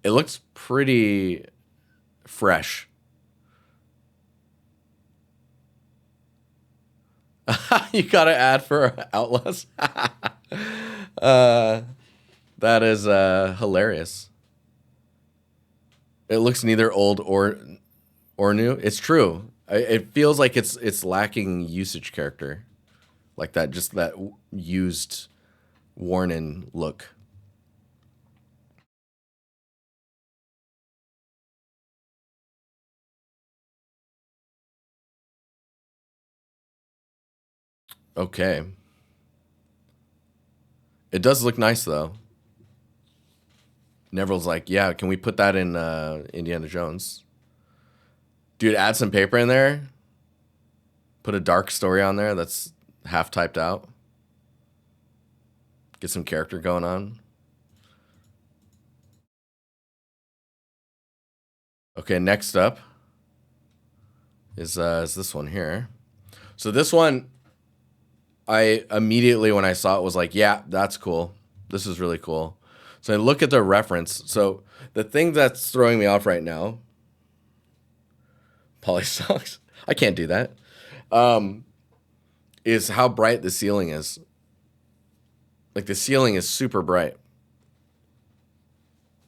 It looks pretty fresh. You got to add for Outlaws. That is hilarious. It looks neither old or new. It's true. It feels like it's lacking usage character, like that, just that used, worn-in look. Okay. It does look nice though. Neville's like, yeah, can we put that in Indiana Jones? Dude, add some paper in there. Put a dark story on there that's half typed out. Get some character going on. Okay, next up is this one here. So this one, I immediately when I saw it was like, yeah, that's cool. This is really cool. So I look at the reference. So the thing that's throwing me off right now, polystocks, I can't do that, is how bright the ceiling is. Like the ceiling is super bright.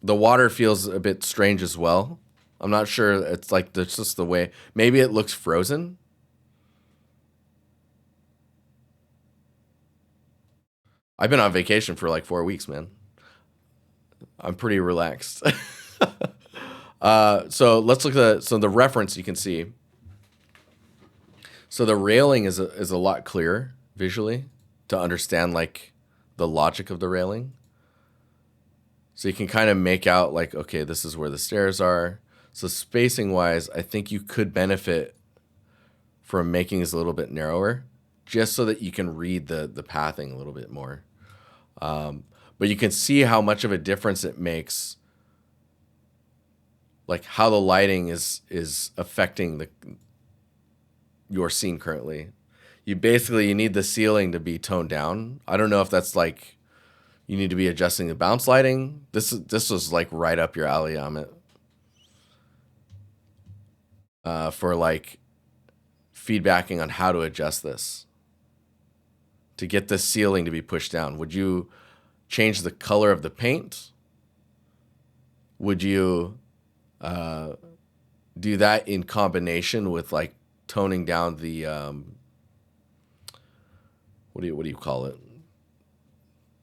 The water feels a bit strange as well. I'm not sure. It's like that's just the way. Maybe it looks frozen. I've been on vacation for like 4 weeks, man. I'm pretty relaxed. So let's look at the reference you can see. So the railing is a lot clearer visually to understand like the logic of the railing. So you can kind of make out like, okay, this is where the stairs are. So spacing wise, I think you could benefit from making this a little bit narrower, just so that you can read the pathing a little bit more. But you can see how much of a difference it makes, like how the lighting is affecting your scene currently. You need the ceiling to be toned down. I don't know if that's like you need to be adjusting the bounce lighting. This was like right up your alley, Amit. For like feedbacking on how to adjust this to get the ceiling to be pushed down. Would you change the color of the paint? Would you do that in combination with like toning down the what do you call it?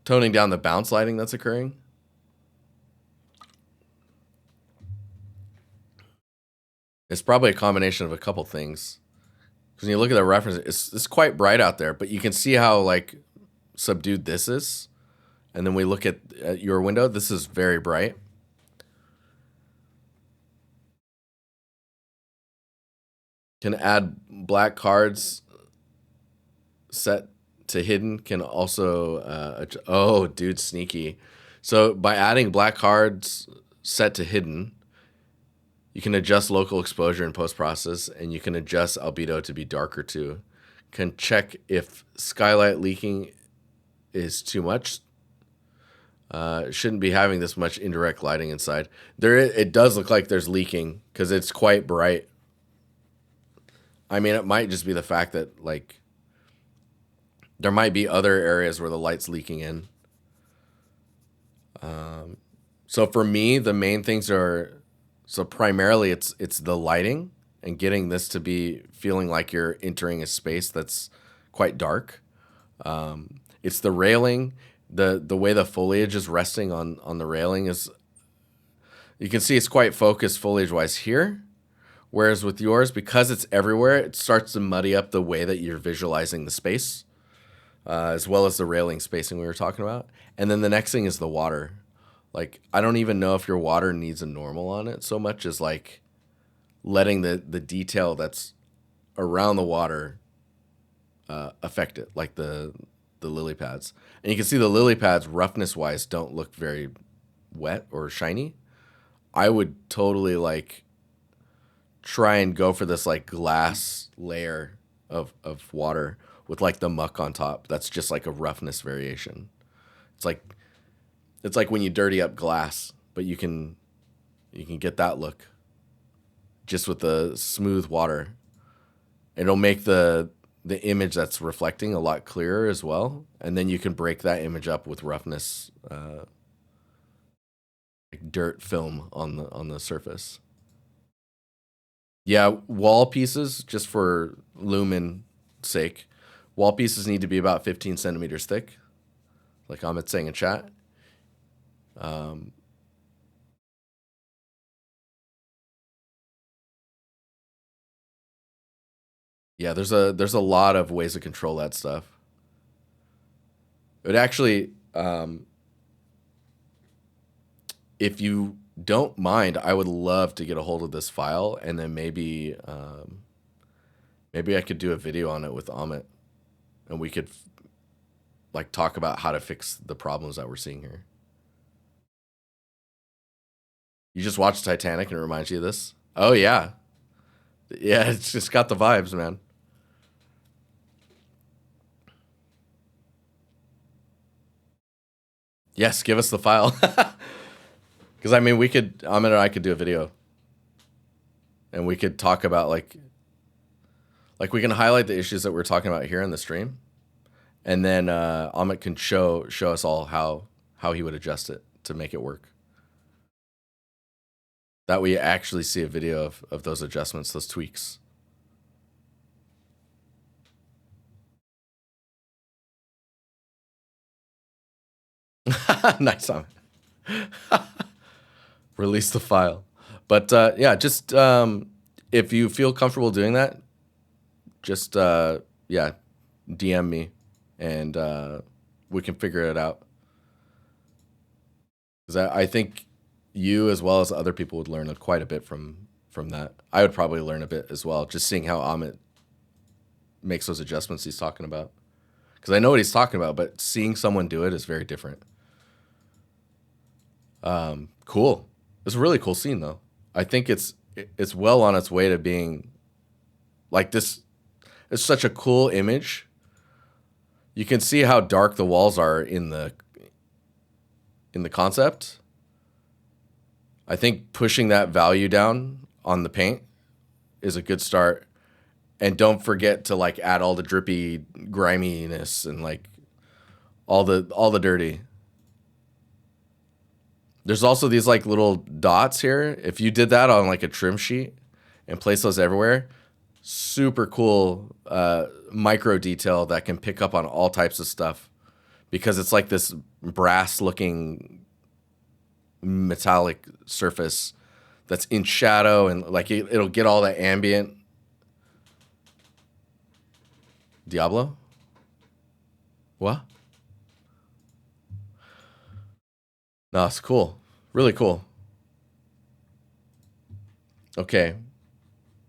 Toning down the bounce lighting that's occurring? It's probably a combination of a couple things. Because when you look at the reference, it's quite bright out there, but you can see how like subdued this is. And then we look at your window. This is very bright. Can add black cards set to hidden. Can also oh, dude, sneaky. So by adding black cards set to hidden, you can adjust local exposure in post process, and you can adjust albedo to be darker too. Can check if skylight leaking is too much. Shouldn't be having this much indirect lighting inside. It does look like there's leaking because it's quite bright. I mean, it might just be the fact that like there might be other areas where the light's leaking in. So for me, the main things are so primarily it's the lighting and getting this to be feeling like you're entering a space that's quite dark. It's the railing, the way the foliage is resting on the railing is you can see it's quite focused foliage wise here. Whereas with yours, because it's everywhere, it starts to muddy up the way that you're visualizing the space, as well as the railing spacing we were talking about. And then the next thing is the water. Like, I don't even know if your water needs a normal on it so much as like letting the detail that's around the water affect it, like the lily pads. And you can see the lily pads, roughness wise, don't look very wet or shiny. I would totally like try and go for this like glass layer of water with like the muck on top. That's just like a roughness variation. It's like when you dirty up glass, but you can get that look just with the smooth water. It'll make the image that's reflecting a lot clearer as well, and then you can break that image up with roughness, like dirt film on the surface. Yeah, wall pieces, just for lumen sake, wall pieces need to be about 15 centimeters thick, like Amit saying in chat. Yeah, there's a lot of ways to control that stuff. It actually, if you don't mind, I would love to get a hold of this file, and then maybe I could do a video on it with Amit, and we could like talk about how to fix the problems that we're seeing here. You just watched Titanic and it reminds you of this? Oh yeah. Yeah, it's just got the vibes, man. Yes, give us the file. Because I mean, Amit and I could do a video, and we could talk about like we can highlight the issues that we're talking about here in the stream, and then Amit can show us all how he would adjust it to make it work. That way, you actually see a video of those adjustments, those tweaks. Nice, Amit. Release the file. But yeah, just if you feel comfortable doing that, just yeah, DM me, and we can figure it out. Because I think you, as well as other people, would learn quite a bit from that. I would probably learn a bit as well, just seeing how Amit makes those adjustments he's talking about. Because I know what he's talking about, but seeing someone do it is very different. Cool. It's a really cool scene, though. I think it's well on its way to being like this. It's such a cool image. You can see how dark the walls are in the concept. I think pushing that value down on the paint is a good start. And don't forget to like add all the drippy griminess and like all the dirty. There's also these like little dots here. If you did that on like a trim sheet and place those everywhere, super cool micro detail that can pick up on all types of stuff, because it's like this brass looking metallic surface that's in shadow, and like it'll get all the ambient. Diablo? What? No, it's cool. Really cool. Okay.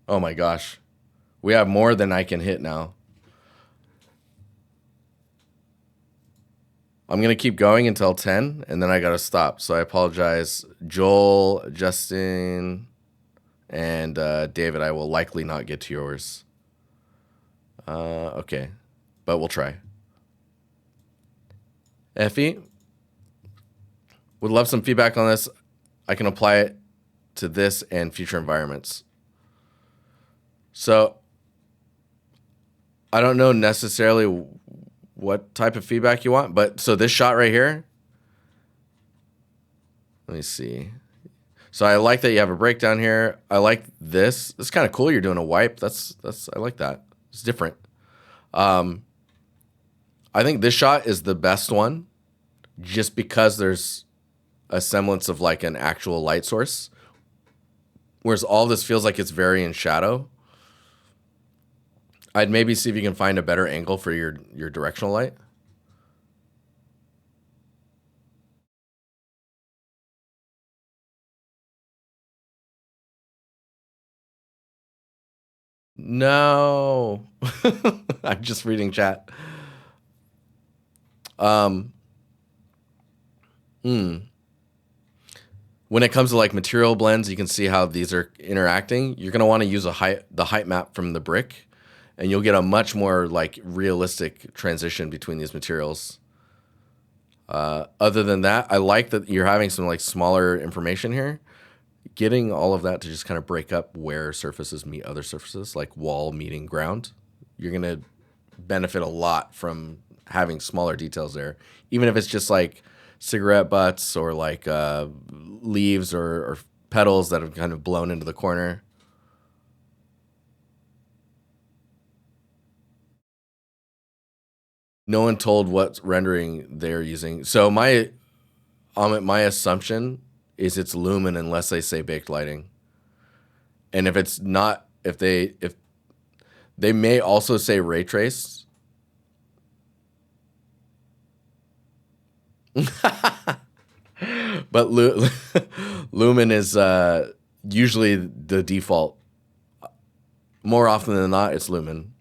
Oh my gosh. We have more than I can hit now. I'm going to keep going until 10, and then I got to stop. So I apologize. Joel, Justin, and David, I will likely not get to yours. Okay. But we'll try. Effie, would love some feedback on this. I can apply it to this and future environments. So I don't know necessarily what type of feedback you want, but so this shot right here, let me see. So I like that you have a breakdown here. I like this. It's kind of cool. You're doing a wipe. That's I like that. It's different. I think this shot is the best one, just because there's a semblance of like an actual light source, whereas all this feels like it's very in shadow. I'd maybe see if you can find a better angle for your directional light. No. I'm just reading chat. When it comes to like material blends, you can see how these are interacting. You're going to want to use the height map from the brick, and you'll get a much more like realistic transition between these materials. Other than that, I like that you're having some like smaller information here. Getting all of that to just kind of break up where surfaces meet other surfaces, like wall meeting ground. You're going to benefit a lot from having smaller details there, even if it's just like cigarette butts or like leaves or petals that have kind of blown into the corner. No one told what rendering they're using. So my assumption is it's Lumen unless they say baked lighting. And if it's not, if They may also say ray trace. But Lumen is usually the default. More often than not, it's Lumen.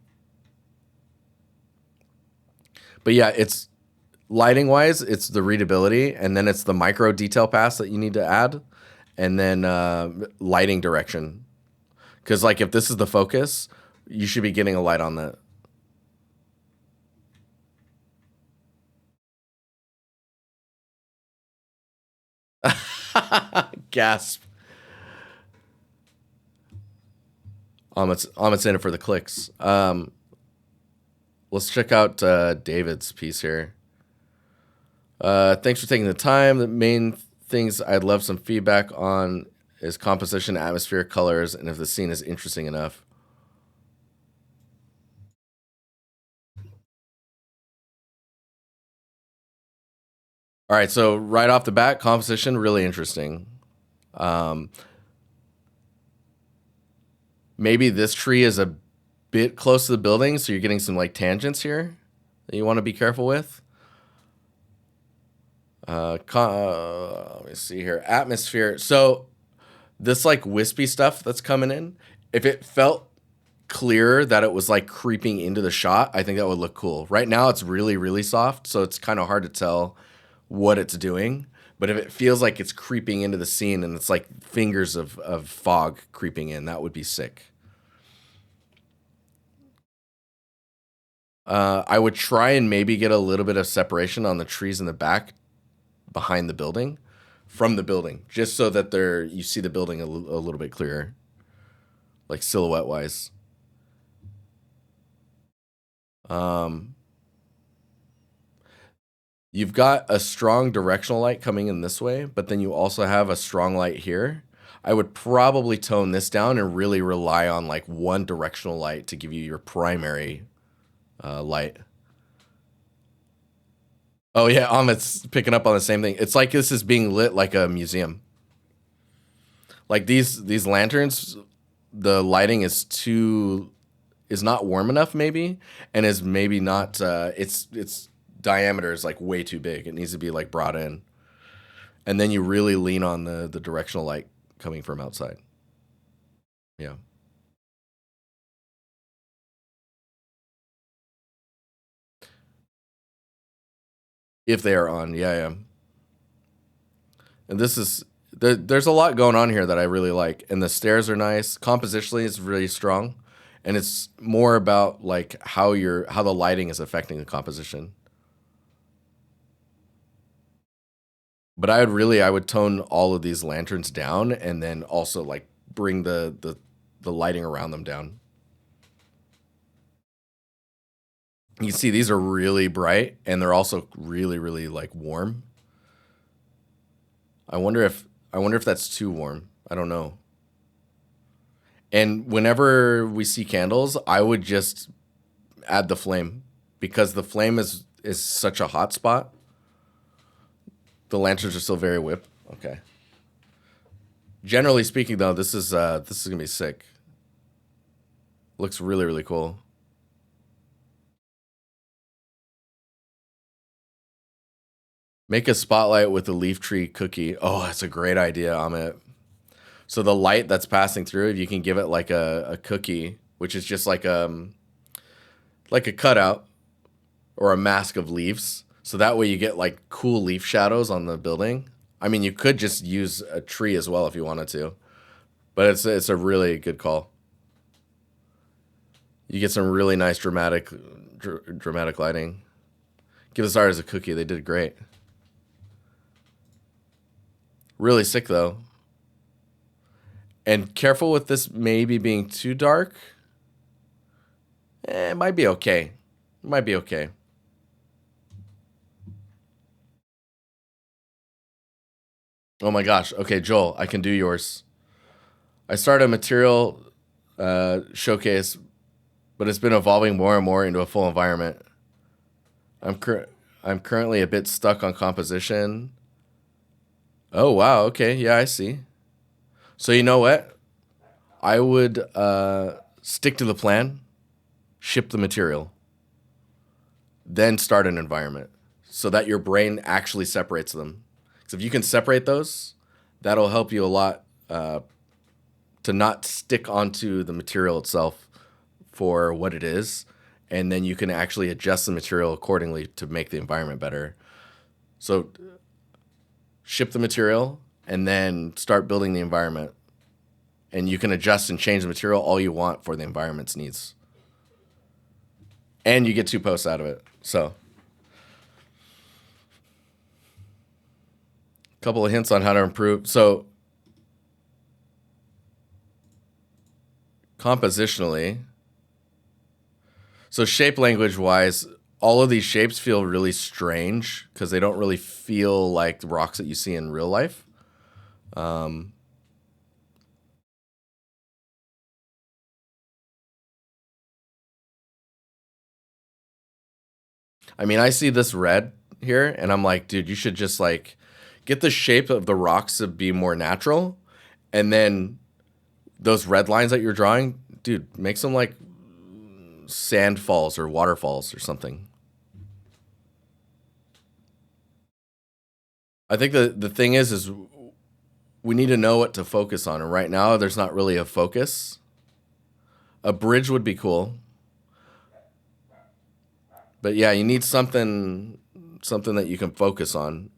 But yeah, it's lighting wise, it's the readability, and then it's the micro detail pass that you need to add, and then lighting direction. Because like if this is the focus, you should be getting a light on that. Gasp. Amit's in it for the clicks. Let's check out David's piece here. Thanks for taking the time. The main things I'd love some feedback on is composition, atmosphere, colors, and if the scene is interesting enough. All right, so right off the bat, composition, really interesting. Maybe this tree is a bit close to the building, so you're getting some like tangents here that you want to be careful with. Let me see here. Atmosphere. So this like wispy stuff that's coming in, if it felt clearer that it was like creeping into the shot, I think that would look cool. Right now it's really, really soft, so it's kind of hard to tell what it's doing. But if it feels like it's creeping into the scene and it's like fingers of fog creeping in, that would be sick. I would try and maybe get a little bit of separation on the trees in the back behind the building from the building, just so that you see the building a little bit clearer, like silhouette wise. You've got a strong directional light coming in this way, but then you also have a strong light here. I would probably tone this down and really rely on like one directional light to give you your primary light. Oh yeah, Amit's picking up on the same thing. It's like this is being lit like a museum. Like these lanterns, the lighting is not warm enough maybe, and is maybe not its diameter is like way too big. It needs to be like brought in. And then you really lean on the directional light coming from outside. Yeah. If they are on. Yeah, yeah. And there's a lot going on here that I really like. And the stairs are nice. Compositionally it's really strong. And it's more about like how the lighting is affecting the composition. But I would tone all of these lanterns down and then also like bring the lighting around them down. You can see these are really bright and they're also really, really like warm. I wonder if that's too warm. I don't know. And whenever we see candles, I would just add the flame because the flame is such a hot spot. The lanterns are still very whip. Okay. Generally speaking, though, this is gonna be sick. Looks really, really cool. Make a spotlight with a leaf tree cookie. Oh, that's a great idea, Amit. So the light that's passing through, if you can give it like a cookie, which is just like a cutout or a mask of leaves. So that way you get like cool leaf shadows on the building. I mean, you could just use a tree as well if you wanted to, but it's a really good call. You get some really nice dramatic lighting. Give this artist a cookie. They did great. Really sick though. And careful with this maybe being too dark. It might be okay. It might be okay. Oh my gosh. Okay, Joel, I can do yours. I started a material showcase, but it's been evolving more and more into a full environment. I'm currently a bit stuck on composition. Oh wow. Okay. Yeah, I see. So you know what? I would stick to the plan. ship the material, then start an environment so that your brain actually separates them. Because if you can separate those, that'll help you a lot to not stick onto the material itself for what it is. And then you can actually adjust the material accordingly to make the environment better. So ship the material and then start building the environment. And you can adjust and change the material all you want for the environment's needs. And you get 2 posts out of it. So a couple of hints on how to improve. So compositionally, so shape language wise, all of these shapes feel really strange because they don't really feel like the rocks that you see in real life. I mean, I see this red here and I'm like, dude, you should just like get the shape of the rocks to be more natural. And then those red lines that you're drawing, dude, make some like sand falls or waterfalls or something. I think the thing is we need to know what to focus on. And right now, there's not really a focus. A bridge would be cool. But yeah, you need something that you can focus on.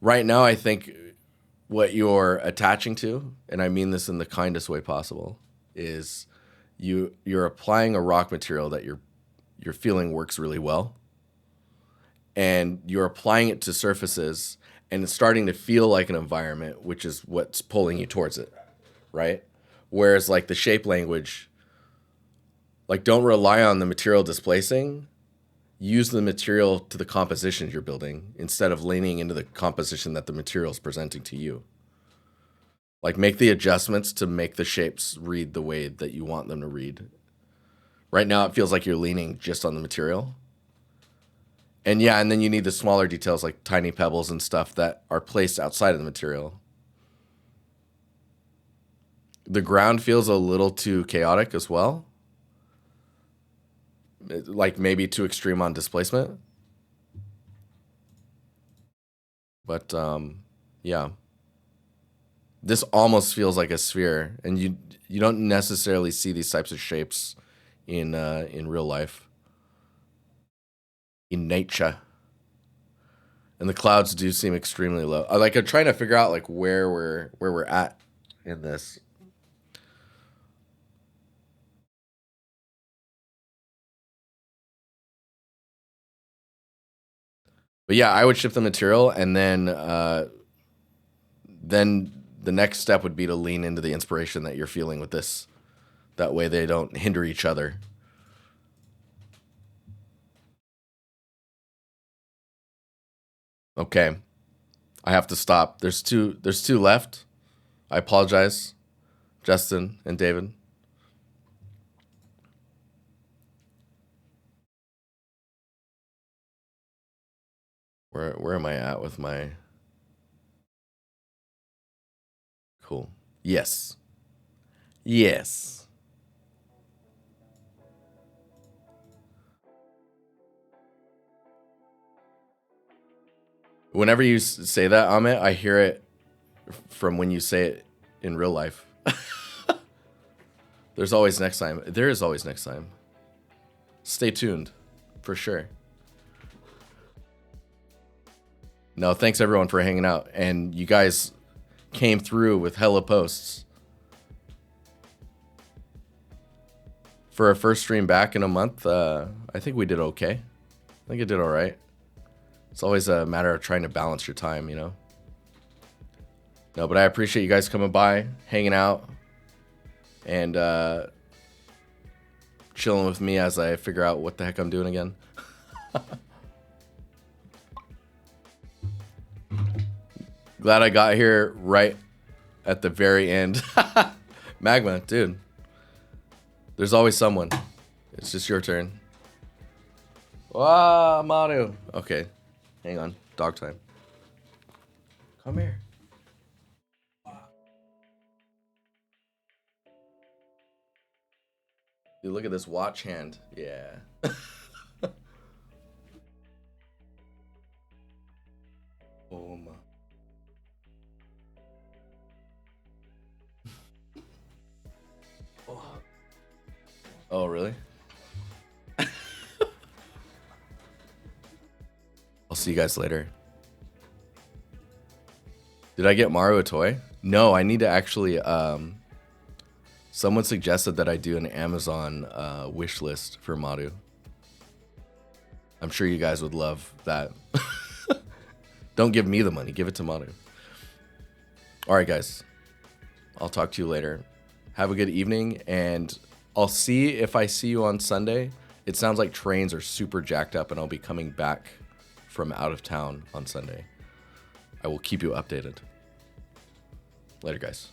Right now, I think what you're attaching to, and I mean this in the kindest way possible, is you're applying a rock material that you're feeling works really well. And you're applying it to surfaces and it's starting to feel like an environment, which is what's pulling you towards it, right? Whereas like the shape language, like don't rely on the material displacing, use the material to the compositions you're building instead of leaning into the composition that the material is presenting to you. Like make the adjustments to make the shapes read the way that you want them to read. Right now it feels like you're leaning just on the material. And yeah, and then you need the smaller details like tiny pebbles and stuff that are placed outside of the material. The ground feels a little too chaotic as well. Like maybe too extreme on displacement. But yeah. This almost feels like a sphere, and you don't necessarily see these types of shapes in real life. In nature. And the clouds do seem extremely low. I'm trying to figure out like where we're at in this. But yeah, I would ship the material, and then the next step would be to lean into the inspiration that you're feeling with this. That way they don't hinder each other. Okay. I have to stop. There's two left. I apologize, Justin and David. Where am I at with my cool? Yes. Yes. Whenever you say that, Amit, I hear it from when you say it in real life. There's always next time. There is always next time. Stay tuned, for sure. No, thanks everyone for hanging out. And you guys came through with hella posts. For our first stream back in a month, I think we did okay. I think it did all right. It's always a matter of trying to balance your time, you know? No, but I appreciate you guys coming by, hanging out, and chilling with me as I figure out what the heck I'm doing again. Glad I got here right at the very end. Magma, dude. There's always someone. It's just your turn. Ah, Maru. Okay. Hang on. Dog time. Come here. You look at this watch hand. Yeah. Oh my. Oh, really? I'll see you guys later. Did I get Mario a toy? No, I need to actually. Someone suggested that I do an Amazon wish list for Maru. I'm sure you guys would love that. Don't give me the money, give it to Maru. All right, guys. I'll talk to you later. Have a good evening, and I'll see if I see you on Sunday. It sounds like trains are super jacked up, and I'll be coming back from out of town on Sunday. I will keep you updated. Later, guys.